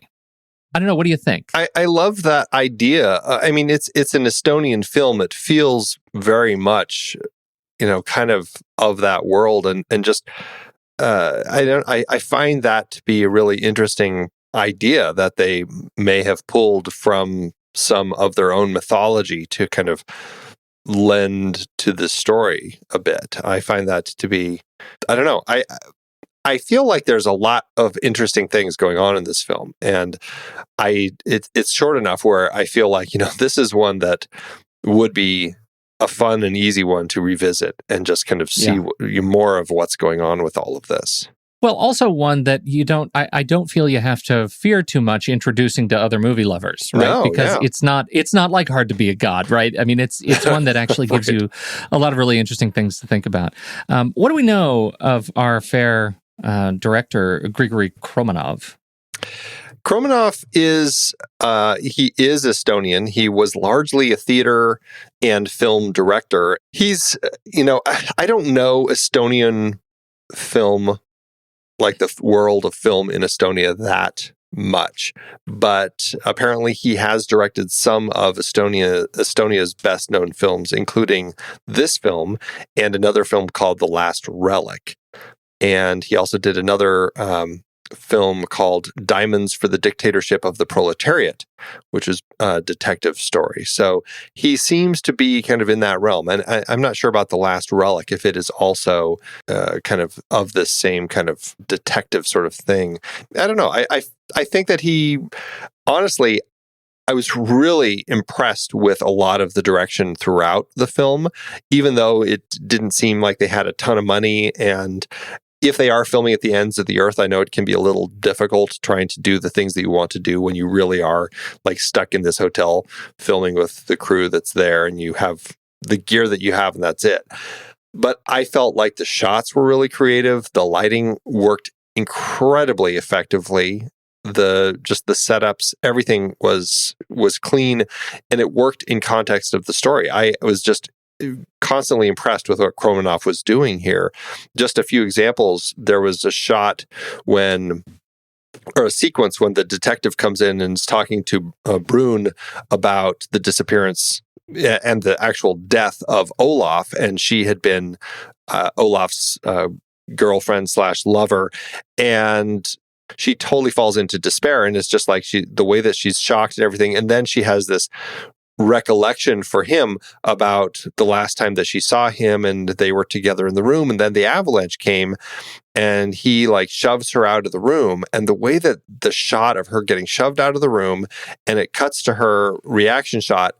I don't know. What do you think? I love that idea. I mean, it's an Estonian film. It feels very much, kind of that world, and just I find that to be a really interesting idea that they may have pulled from some of their own mythology to kind of lend to the story a bit. I find that to be, I don't know, I feel like there's a lot of interesting things going on in this film, and it's short enough where I feel like, this is one that would be a fun and easy one to revisit and just kind of see more of what's going on with all of this. Well, also one that I don't feel you have to fear too much introducing to other movie lovers, right? No, because it's not like Hard to Be a God, right? I mean, it's one that actually gives you a lot of really interesting things to think about. What do we know of our fair director, Grigori Kromanov? Kromanov is Estonian. He was largely a theater and film director. He's, I don't know Estonian film, like the world of film in Estonia, that much, but apparently he has directed some of Estonia's best known films, including this film and another film called The Last Relic. And he also did another film called Diamonds for the Dictatorship of the Proletariat, which is a detective story. So he seems to be kind of in that realm. And I'm not sure about The Last Relic, if it is also kind of this same kind of detective sort of thing. I don't know. I think that he, honestly, I was really impressed with a lot of the direction throughout the film, even though it didn't seem like they had a ton of money. And if they are filming at the ends of the earth, I know it can be a little difficult trying to do the things that you want to do when you really are like stuck in this hotel filming with the crew that's there and you have the gear that you have and that's it. But I felt like the shots were really creative. The lighting worked incredibly effectively. The setups, everything was clean, and it worked in context of the story. I was just constantly impressed with what Kromanov was doing here. Just a few examples. There was a shot or a sequence when the detective comes in and is talking to Brune about the disappearance and the actual death of Olaf, and she had been Olaf's girlfriend / lover, and she totally falls into despair, and it's just like the way that she's shocked and everything. And then she has this recollection for him about the last time that she saw him and they were together in the room. And then the avalanche came and he like shoves her out of the room. And the way that the shot of her getting shoved out of the room and it cuts to her reaction shot,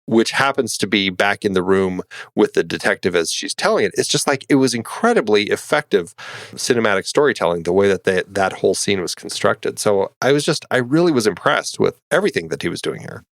which happens to be back in the room with the detective as she's telling it. It's just like, it was incredibly effective cinematic storytelling, the way that that whole scene was constructed. So I really was impressed with everything that he was doing here.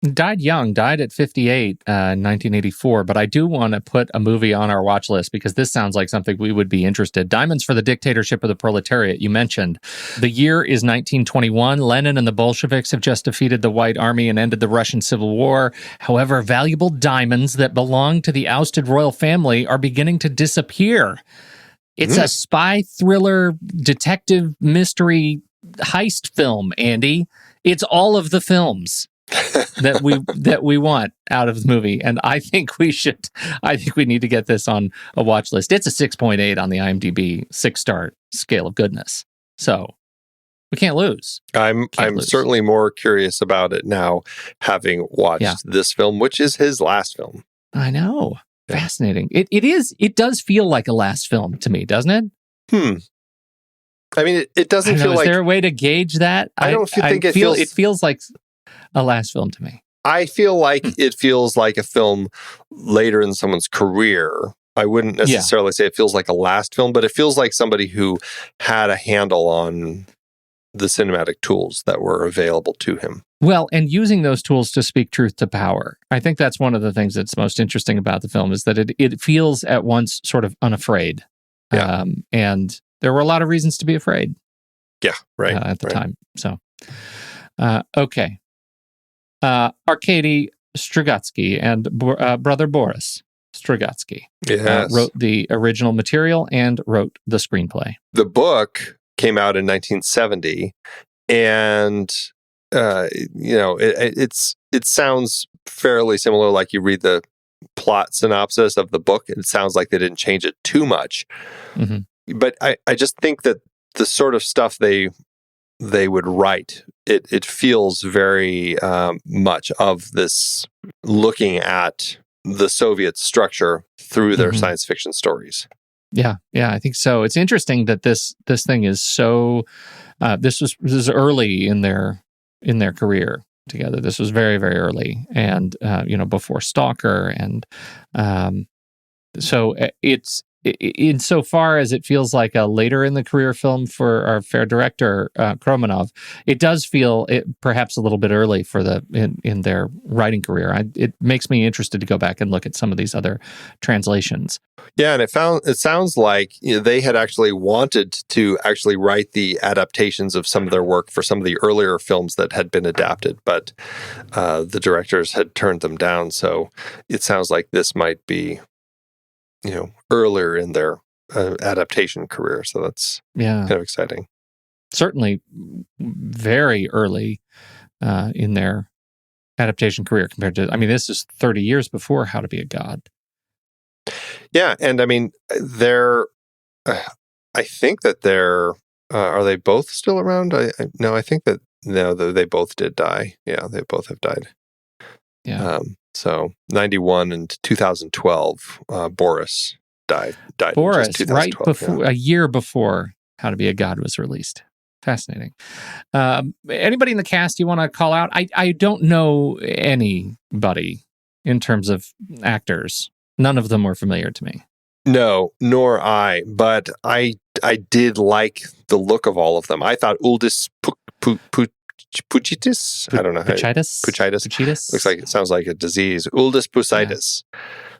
Died young, died at 58 in 1984, but I do want to put a movie on our watch list because this sounds like something we would be interested. Diamonds for the Dictatorship of the Proletariat, you mentioned. The year is 1921. Lenin and the Bolsheviks have just defeated the White Army and ended the Russian Civil War. However, valuable diamonds that belong to the ousted royal family are beginning to disappear. It's a spy thriller, detective mystery heist film, Andy. It's all of the films that we want out of the movie, and I think we need to get this on a watch list. It's a 6.8 on the IMDb 6-star scale of goodness, so we can't lose. I'm certainly more curious about it now, having watched this film, which is his last film. I know. Fascinating. It does feel like a last film to me, doesn't it? I mean, it doesn't feel like... Is there a way to gauge that? I don't think it feels... It feels like a last film to me. I feel like it feels like a film later in someone's career. I wouldn't necessarily say it feels like a last film, but it feels like somebody who had a handle on the cinematic tools that were available to him. Well, and using those tools to speak truth to power. I think that's one of the things that's most interesting about the film is that it feels at once sort of unafraid. Yeah. And there were a lot of reasons to be afraid. Yeah, right. At the time. So, okay. Arkady Strugatsky and brother Boris Strugatsky wrote the original material and wrote the screenplay. The book came out in 1970, and it sounds fairly similar. Like you read the plot synopsis of the book, it sounds like they didn't change it too much. Mm-hmm. But I just think that the sort of stuff they would write, it feels very much of this looking at the Soviet structure through their science fiction stories. Yeah, I think so. It's interesting that this thing is so. This is early in their career together. This was very, very early, and before Stalker, and so it's. Insofar as it feels like a later in the career film for our fair director Kromanov, it does feel perhaps a little bit early for in their writing career. It makes me interested to go back and look at some of these other translations. Yeah, and it sounds like they had actually wanted to actually write the adaptations of some of their work for some of the earlier films that had been adapted, but the directors had turned them down. So it sounds like this might be earlier in their adaptation career. So that's kind of exciting. Certainly very early in their adaptation career compared to, this is 30 years before How to Be a God. Yeah. And I think that they're, are they both still around? No, I think that, no, they both did die. Yeah, they both have died. Yeah. So 91 and 2012, Boris died Boris, in just right 2012. before, a year before How to Be a God was released. Fascinating. Anybody in the cast you want to call out? I don't know anybody in terms of actors. None of them were familiar to me. No, nor I. But I did like the look of all of them. I thought Uldis Puchitis? I don't know. Puchitis? Looks like, it sounds like a disease. Uldis Puchitis.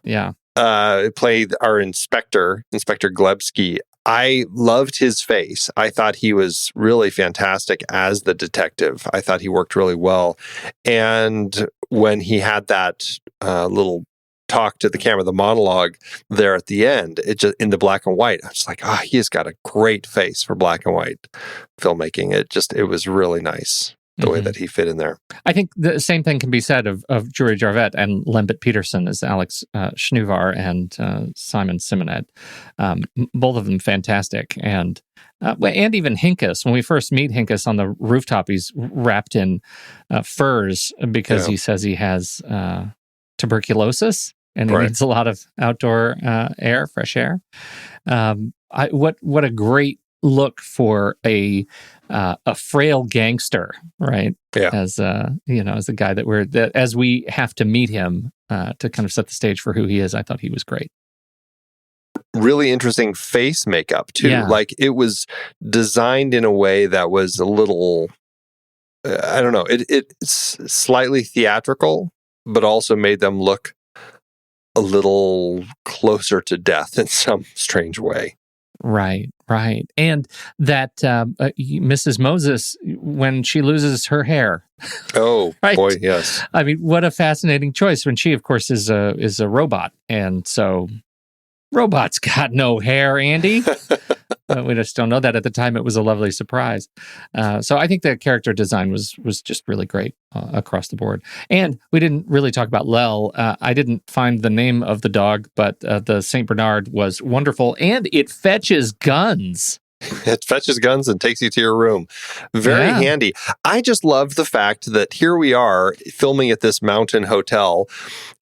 Yeah. Played our Inspector Glebsky. I loved his face. I thought he was really fantastic as the detective. I thought he worked really well. And when he had that little talk to the camera, the monologue there at the end, it just in the black and white, I was like, he has got a great face for black and white filmmaking. It was really nice the way that he fit in there. I think the same thing can be said of Juri Jarvet and Lembit Peterson as Alex Schnuvar and Simon Simoned. Both of them fantastic. And even Hinkus, when we first meet Hinkus on the rooftop, he's wrapped in furs because he says he has tuberculosis and he needs a lot of outdoor air, fresh air. What a great look for a frail gangster, right? Yeah. As as a guy as we have to meet him to kind of set the stage for who he is. I thought he was great. Really interesting face makeup too. Yeah. Like it was designed in a way that was a little, I don't know, it's slightly theatrical, but also made them look a little closer to death in some strange way. Right. And that Mrs. Moses, when she loses her hair. Oh, right? Boy, yes. I mean, what a fascinating choice when she, of course, is a robot. And so robots got no hair, Andy. We just don't know that at the time. It was a lovely surprise. So I think the character design was just really great across the board. And we didn't really talk about Lel. I didn't find the name of the dog, but the St. Bernard was wonderful. And it fetches guns. It fetches guns and takes you to your room. Very handy. I just love the fact that here we are filming at this mountain hotel.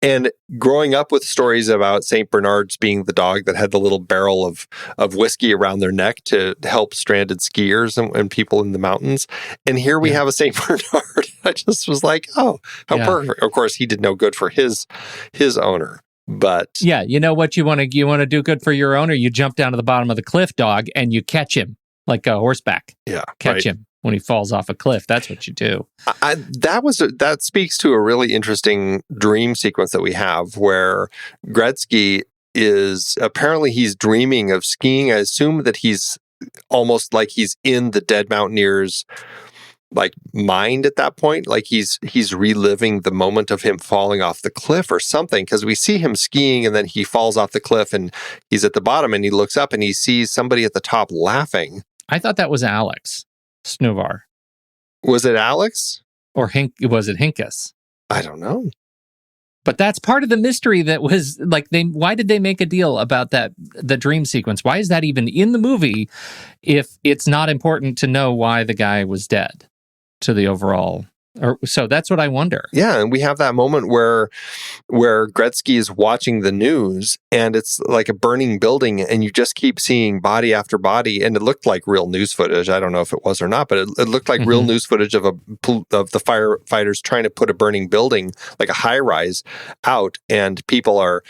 And growing up with stories about St. Bernards being the dog that had the little barrel of whiskey around their neck to help stranded skiers and people in the mountains. And here we have a St. Bernard. I just was like, how perfect. Of course, he did no good for his owner. But you know what you want to do good for your owner? You jump down to the bottom of the cliff, dog, and you catch him like a horseback. Yeah. Catch him when he falls off a cliff. That's what you do. That speaks to a really interesting dream sequence that we have where Gretzky he's dreaming of skiing. I assume that he's almost like he's in the dead mountaineers like mind at that point, like he's reliving the moment of him falling off the cliff or something, because we see him skiing and then he falls off the cliff and he's at the bottom and he looks up and he sees somebody at the top laughing. I thought that was Alex Schnuvar. Was it Alex? Or was it Hinkus? I don't know. But that's part of the mystery that was like, why did they make a deal about the dream sequence? Why is that even in the movie if it's not important to know why the guy was dead to the overall? So that's what I wonder. Yeah, and we have that moment where Gretzky is watching the news and it's like a burning building and you just keep seeing body after body, and it looked like real news footage. I don't know if it was or not, but it looked like real news footage of the firefighters trying to put a burning building, like a high rise, out, and people are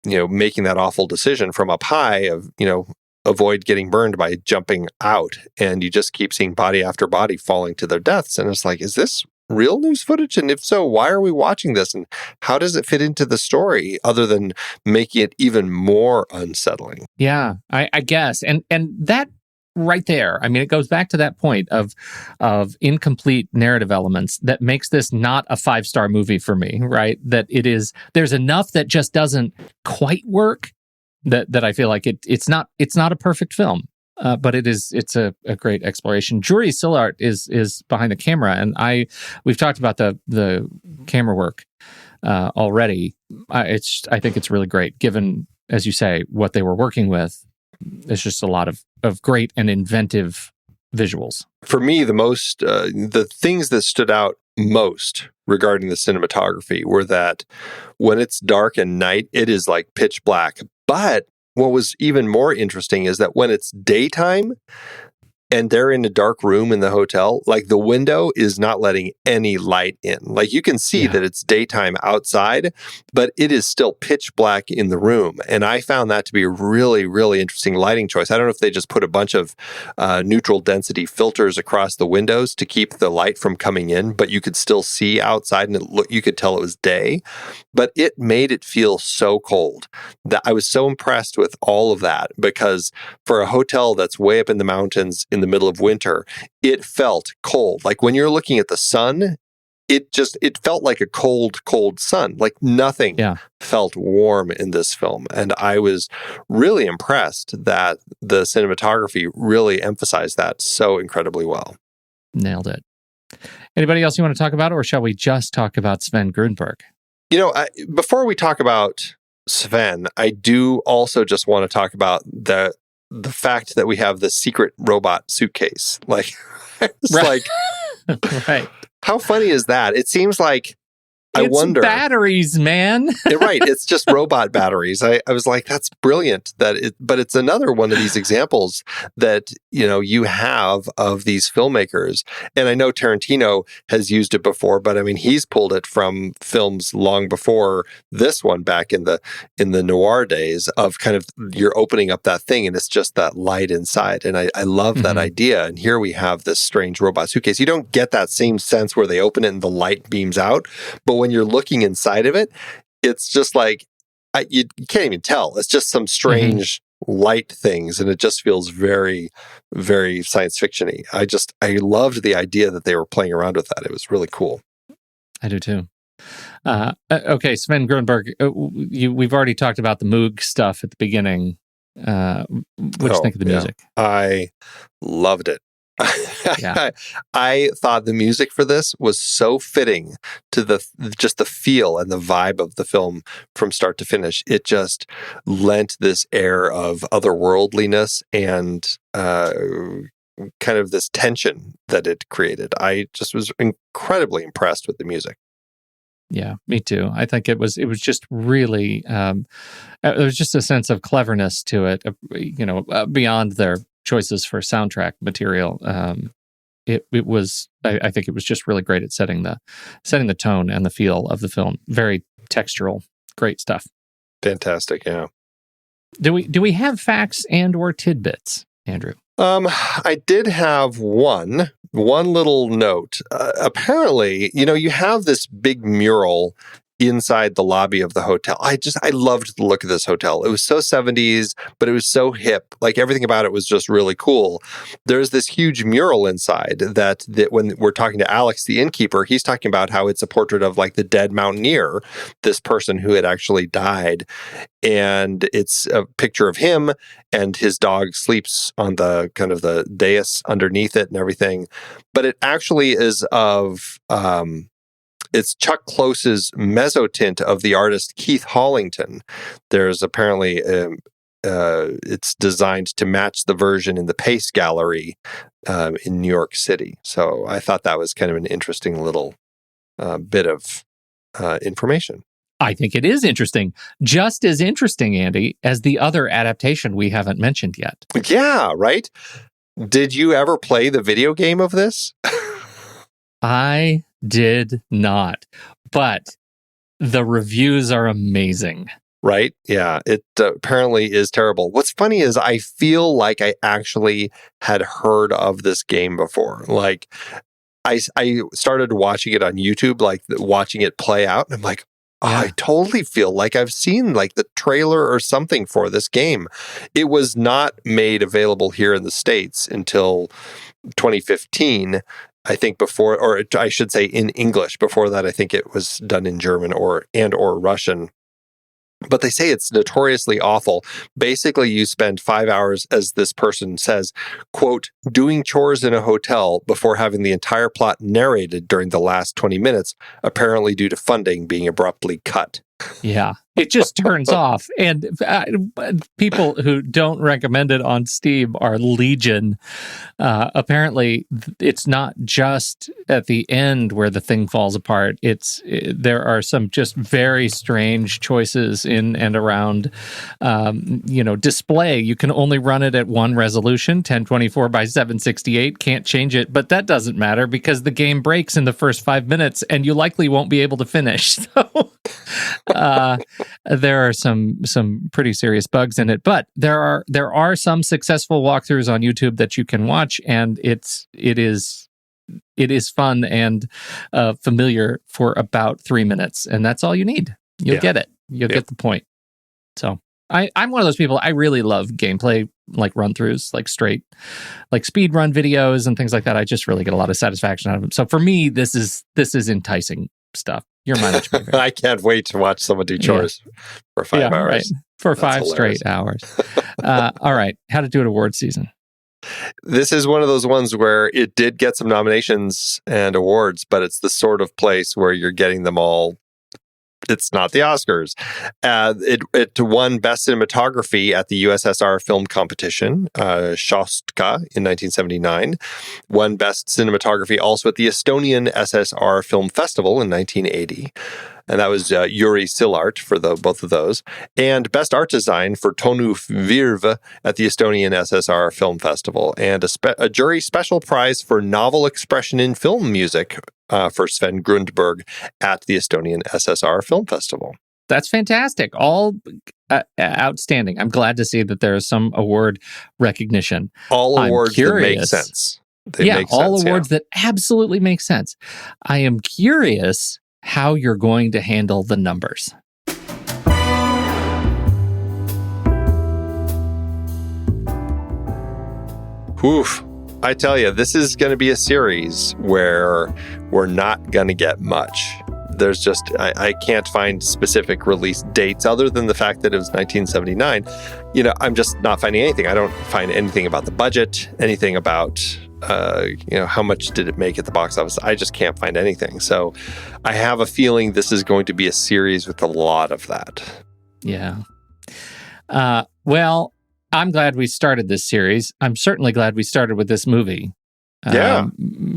making that awful decision from up high of avoid getting burned by jumping out, and you just keep seeing body after body falling to their deaths. And it's like, is this real news footage? And if so, why are we watching this? And how does it fit into the story other than making it even more unsettling? Yeah, I guess. And that right there, I mean, it goes back to that point of incomplete narrative elements that makes this not a 5-star movie for me, right? That there's enough that just doesn't quite work. That I feel like it's not a perfect film, but it's a great exploration. Jüri Sillart is behind the camera, and we've talked about the camera work already. I think it's really great, given, as you say, what they were working with There's just a lot of great and inventive visuals. For me, the things that stood out most regarding the cinematography were that when it's dark and night, it is like pitch black. But what was even more interesting is that when it's daytime and they're in a dark room in the hotel, like the window is not letting any light in. Like you can see that it's daytime outside, but it is still pitch black in the room. And I found that to be a really, really interesting lighting choice. I don't know if they just put a bunch of neutral density filters across the windows to keep the light from coming in, but you could still see outside and you could tell it was day. But it made it feel so cold that I was so impressed with all of that, because for a hotel that's way up in the mountains in the middle of winter, it felt cold. Like when you're looking at the sun, it felt like a cold sun. Like nothing felt warm in this film. And I was really impressed that the cinematography really emphasized that so incredibly well. Nailed it. Anybody else you want to talk about, or shall we just talk about Sven Grunberg? Before we talk about Sven, I do also just want to talk about the fact that we have the secret robot suitcase. Like, it's right. Right. How funny is that? It seems like It's batteries, man. Right. It's just robot batteries. I was like, that's brilliant. But it's another one of these examples that, you have of these filmmakers. And I know Tarantino has used it before, but I mean, he's pulled it from films long before this one, back in the noir days, of kind of you're opening up that thing and it's just that light inside. And I love that idea. And here we have this strange robot suitcase. You don't get that same sense where they open it and the light beams out. But when you're looking inside of it, it's just like, you can't even tell. It's just some strange light things, and it just feels very, very science fiction-y. I loved the idea that they were playing around with that. It was really cool. I do too. Okay, Sven Grunberg, we've already talked about the Moog stuff at the beginning. What do you think of the music? I loved it. I thought the music for this was so fitting to just the feel and the vibe of the film from start to finish. It just lent this air of otherworldliness and kind of this tension that it created. I just was incredibly impressed with the music. Yeah, me too. I think it was just really there was just a sense of cleverness to it, beyond their choices for soundtrack material. It was I think it was just really great at setting the tone and the feel of the film. Very textural, great stuff. Fantastic, yeah. Do we have facts and or tidbits, Andrew? I did have one little note. Apparently, you have this big mural inside the lobby of the hotel. I loved the look of this hotel. It was so 70s, but it was so hip. Like everything about it was just really cool. There's this huge mural inside that when we're talking to Alex, the innkeeper, he's talking about how it's a portrait of like the dead Mountaineer, this person who had actually died. And it's a picture of him, and his dog sleeps on the kind of the dais underneath it and everything. But it actually is of it's Chuck Close's mezzotint of the artist Keith Hollington. There's apparently it's designed to match the version in the Pace Gallery in New York City. So I thought that was kind of an interesting little bit of information. I think it is interesting. Just as interesting, Andy, as the other adaptation we haven't mentioned yet. Yeah, right? Did you ever play the video game of this? I did not, but the reviews are amazing. Right? Yeah, it apparently is terrible. What's funny is I feel like I actually had heard of this game before. Like, I started watching it on YouTube, like watching it play out, and I'm like, I totally feel like I've seen like the trailer or something for this game. It was not made available here in the States until 2015. I think before, or I should say in English. Before that, I think it was done in German or Russian. But they say it's notoriously awful. Basically, you spend 5 hours, as this person says, quote, doing chores in a hotel before having the entire plot narrated during the last 20 minutes, apparently due to funding being abruptly cut. Yeah, it just turns off. And people who don't recommend it on Steam are legion. Apparently, it's not just at the end where the thing falls apart. There are some just very strange choices in and around, display. You can only run it at one resolution, 1024 by 768. Can't change it, but that doesn't matter because the game breaks in the first 5 minutes, and you likely won't be able to finish. So. There are some pretty serious bugs in it, but there are some successful walkthroughs on YouTube that you can watch, and it is fun and familiar for about 3 minutes, and that's all you need. You'll get it. You'll get the point. So I'm one of those people. I really love gameplay, like run-throughs, like straight, like speed run videos and things like that. I just really get a lot of satisfaction out of them. So for me, this is enticing stuff. You're my much bigger. I can't wait to watch someone do chores for 5 hours. Right. For That's 5 hilarious. Straight hours. All right. How to do it award season. This is one of those ones where it did get some nominations and awards, but it's the sort of place where you're getting them all. It's not the Oscars. It won Best Cinematography at the USSR Film Competition, Shostka, in 1979. Won Best Cinematography also at the Estonian SSR Film Festival in 1980. And that was Jüri Sillart for both of those. And Best Art Design for Tonu Virve at the Estonian SSR Film Festival. And a jury special prize for Novel Expression in Film Music for Sven Grundberg at the Estonian SSR Film Festival. That's fantastic. All outstanding. I'm glad to see that there is some award recognition. All awards that make sense. All awards that absolutely make sense. I am curious how you're going to handle the numbers. Oof. I tell you, this is going to be a series where we're not going to get much. There's just, I can't find specific release dates other than the fact that it was 1979. I'm just not finding anything. I don't find anything about the budget, anything about how much did it make at the box office? I just can't find anything. So I have a feeling this is going to be a series with a lot of that. Yeah. Well, I'm glad we started this series. I'm certainly glad we started with this movie. Yeah.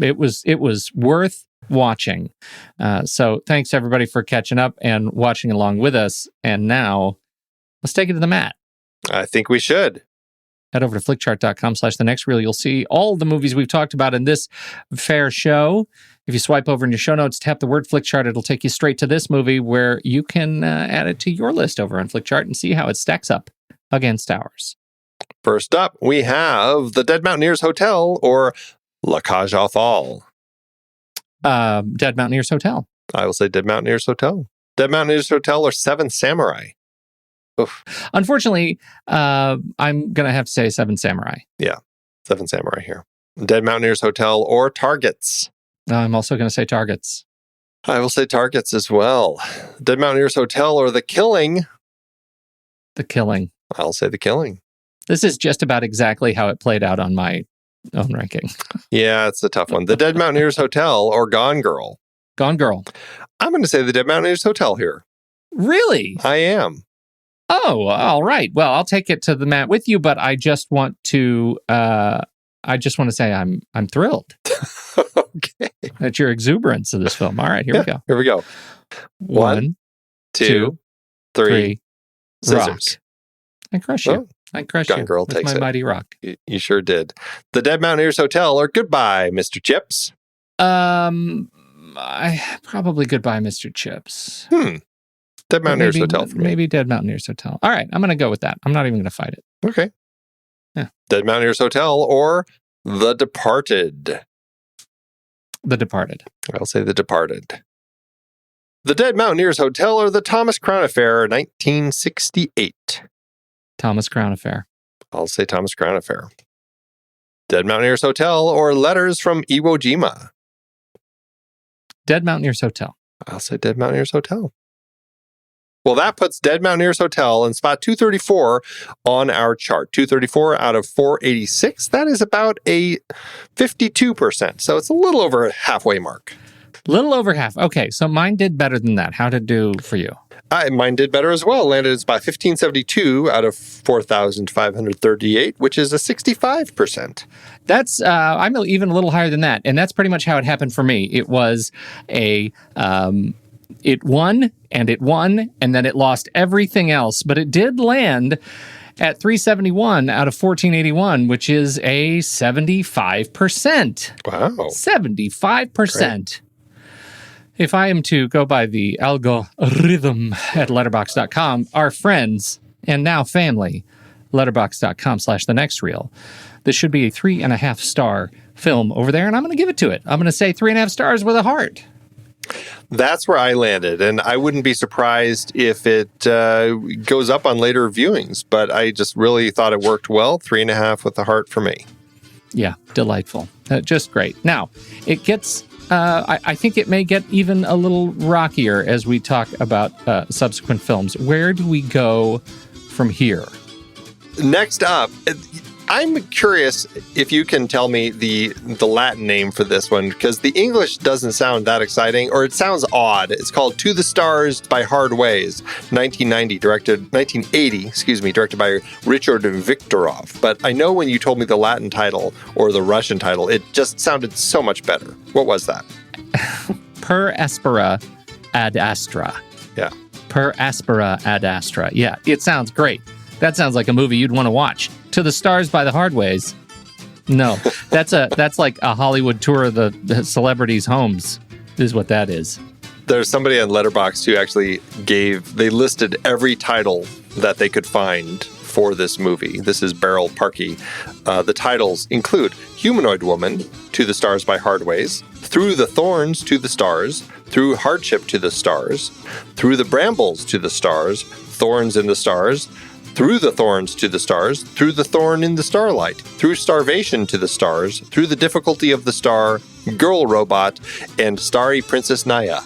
It was worth watching. So thanks everybody for catching up and watching along with us. And now let's take it to the mat. I think we should. Head over to flickchart.com/thenextreel. You'll see all the movies we've talked about in this fair show. If you swipe over in your show notes, tap the word Flickchart, it'll take you straight to this movie where you can add it to your list over on Flickchart and see how it stacks up against ours. First up, we have The Dead Mountaineers Hotel or La Cage aux Folles. Dead Mountaineers Hotel. I will say Dead Mountaineers Hotel. Dead Mountaineers Hotel or Seven Samurai. Oof. Unfortunately, I'm going to have to say Seven Samurai. Yeah, Seven Samurai here. Dead Mountaineers Hotel or Targets. I'm also going to say Targets. I will say Targets as well. Dead Mountaineers Hotel or The Killing. The Killing. I'll say The Killing. This is just about exactly how it played out on my own ranking. Yeah, it's a tough one. The Dead Mountaineers Hotel or Gone Girl. Gone Girl. I'm going to say The Dead Mountaineers Hotel here. Really? I am. Oh, all right. Well, I'll take it to the mat with you, but I just want to say I'm thrilled. Okay. At your exuberance of this film. All right, here we go. Here we go. 1, 2, 3. Scissors. Rock. I crush you. I crush Gone you. Girl with takes my it. mighty rock. You sure did. The Dead Mountaineers Hotel or Goodbye, Mr. Chips. Probably Goodbye, Mr. Chips. Dead Mountaineers Hotel for me. Maybe Dead Mountaineers Hotel. All right, I'm going to go with that. I'm not even going to fight it. Okay. Yeah. Dead Mountaineers Hotel or The Departed. The Departed. I'll say The Departed. The Dead Mountaineers Hotel or The Thomas Crown Affair, 1968. Thomas Crown Affair. I'll say Thomas Crown Affair. Dead Mountaineers Hotel or Letters from Iwo Jima. Dead Mountaineers Hotel. I'll say Dead Mountaineers Hotel. Well, that puts Dead Mountaineers Hotel in spot 234 on our chart. 234 out of 486. That is about a 52%. So it's a little over a halfway mark. Little over half. Okay, so mine did better than that. How did it do for you? Mine did better as well. Landed by 1,572 out of 4,538, which is a 65%. That's I'm even a little higher than that, and that's pretty much how it happened for me. It was it won, and then it lost everything else, but it did land at 371 out of 1481, which is a 75%. Wow. 75%. Great. If I am to go by the algorithm at letterboxd.com, our friends and now family, letterboxd.com/thenextreel, this should be a 3.5 star film over there, and I'm going to give it to it. I'm going to say 3.5 stars with a heart. That's where I landed, and I wouldn't be surprised if it goes up on later viewings, but I just really thought it worked well. 3.5 with a heart for me. Yeah, delightful. Just great. Now, it gets... I think it may get even a little rockier as we talk about subsequent films. Where do we go from here? Next up, I'm curious if you can tell me the Latin name for this one, because the English doesn't sound that exciting, or it sounds odd. It's called To the Stars by Hard Ways, 1980, directed by Richard Viktorov. But I know when you told me the Latin title or the Russian title, it just sounded so much better. What was that? Per aspera ad astra. Yeah. Per aspera ad astra. Yeah, it sounds great. That sounds like a movie you'd want to watch. To the Stars by the Hard Ways. No, that's like a Hollywood tour of the celebrities' homes, is what that is. There's somebody on Letterboxd who actually they listed every title that they could find for this movie. This is Beryl Parkey. The titles include Humanoid Woman, To the Stars by Hard Ways, Through the Thorns to the Stars, Through Hardship to the Stars, Through the Brambles to the Stars, Thorns in the Stars, Through the Thorns to the Stars, Through the Thorn in the Starlight, Through Starvation to the Stars, Through the Difficulty of the Star, Girl Robot, and Starry Princess Naya.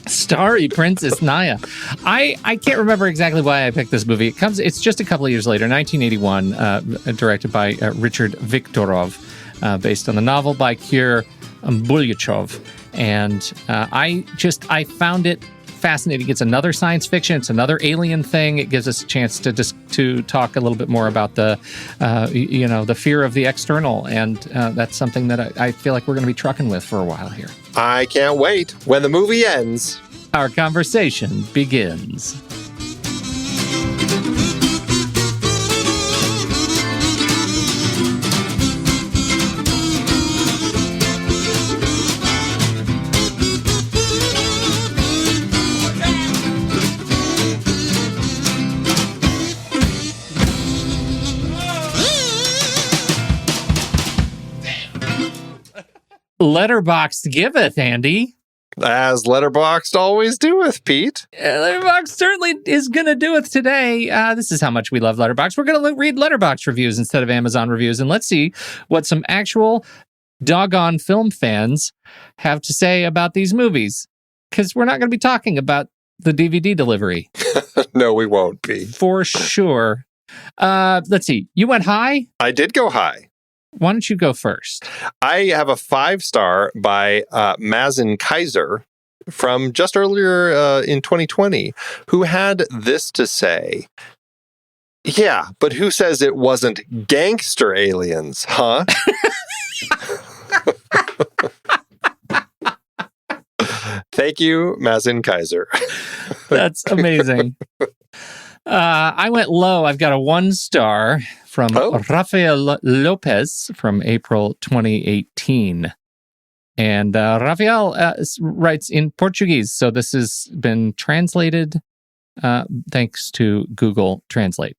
Starry Princess Naya. I can't remember exactly why I picked this movie. It's just a couple of years later, 1981, directed by Richard Viktorov, based on the novel by Kyr Bulyachov. And I found it fascinating. It's another science fiction. It's another alien thing. It gives us a chance to talk a little bit more about the fear of the external, and that's something that I feel like we're going to be trucking with for a while here. I can't wait. When the movie ends, our conversation begins. Letterboxd giveth, Andy. As Letterboxd always doeth, Pete. Letterboxd certainly is going to do it today. This is how much we love Letterboxd. We're going to read Letterboxd reviews instead of Amazon reviews, and let's see what some actual doggone film fans have to say about these movies. Because we're not going to be talking about the DVD delivery. No, we won't be. For sure. Let's see. You went high? I did go high. Why don't you go first? I have a 5-star by Mazen Kaiser from just earlier in 2020, who had this to say. Yeah, but who says it wasn't gangster aliens, huh? Thank you, Mazen Kaiser. That's amazing. I went low. I've got a 1-star from Rafael Lopez from April 2018. And Rafael writes in Portuguese, so this has been translated thanks to Google Translate.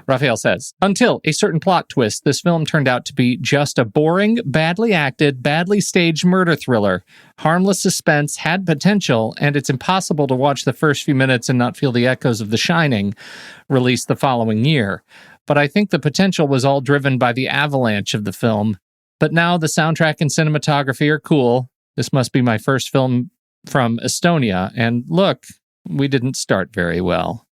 Rafael says, until a certain plot twist, this film turned out to be just a boring, badly acted, badly staged murder thriller. Harmless suspense had potential, and it's impossible to watch the first few minutes and not feel the echoes of The Shining, released the following year. But I think the potential was all driven by the avalanche of the film. But now the soundtrack and cinematography are cool. This must be my first film from Estonia. And look, we didn't start very well.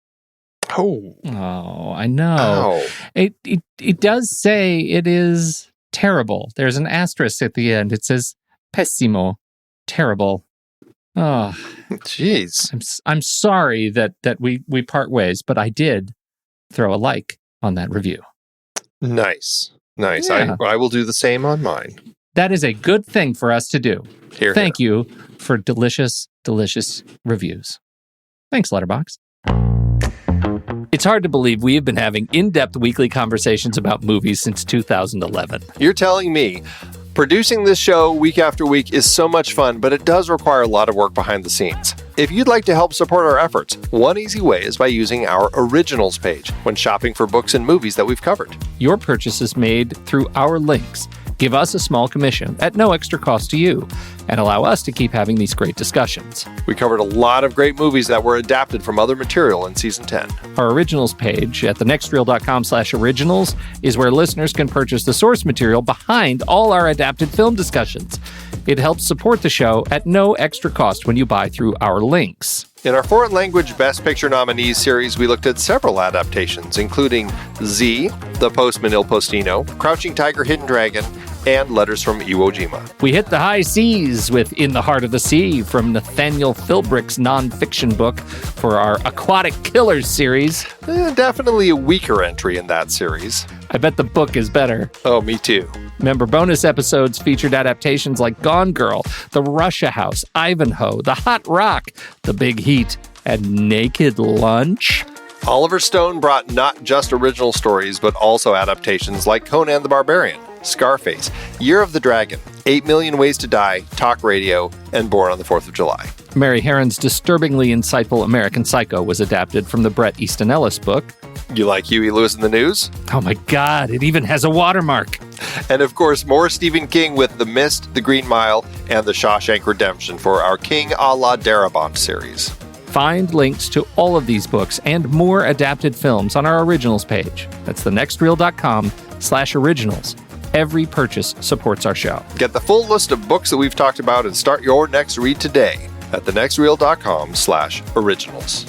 Oh, I know. It does say it is terrible. There's an asterisk at the end. It says pessimo, terrible. Oh, Jeez. I'm sorry that we part ways, but I did throw a like on that review. Nice. Yeah. I will do the same on mine. That is a good thing for us to do. Here, Thank you for delicious, delicious reviews. Thanks, Letterboxd. It's hard to believe we have been having in-depth weekly conversations about movies since 2011. You're telling me producing this show week after week is so much fun, but it does require a lot of work behind the scenes. If you'd like to help support our efforts, one easy way is by using our Originals page when shopping for books and movies that we've covered. Your purchases made through our links give us a small commission at no extra cost to you and allow us to keep having these great discussions. We covered a lot of great movies that were adapted from other material in Season 10. Our Originals page at thenextreel.com/originals is where listeners can purchase the source material behind all our adapted film discussions. It helps support the show at no extra cost when you buy through our links. In our foreign language Best Picture nominees series, we looked at several adaptations, including Z, The Postman Il Postino, Crouching Tiger, Hidden Dragon, and Letters from Iwo Jima. We hit the high seas with In the Heart of the Sea from Nathaniel Philbrick's nonfiction book for our Aquatic Killers series. Definitely a weaker entry in that series. I bet the book is better. Oh, me too. Member bonus episodes featured adaptations like Gone Girl, The Russia House, Ivanhoe, The Hot Rock, The Big Heat, and Naked Lunch. Oliver Stone brought not just original stories, but also adaptations like Conan the Barbarian, Scarface, Year of the Dragon, 8 Million Ways to Die, Talk Radio, and Born on the 4th of July. Mary Herron's disturbingly insightful American Psycho was adapted from the Bret Easton Ellis book. You like Huey Lewis in the News? Oh my God, it even has a watermark. And of course, more Stephen King with The Mist, The Green Mile, and The Shawshank Redemption for our King a la Darabont series. Find links to all of these books and more adapted films on our Originals page. That's thenextreel.com/originals. Every purchase supports our show. Get the full list of books that we've talked about and start your next read today at thenextreel.com/originals.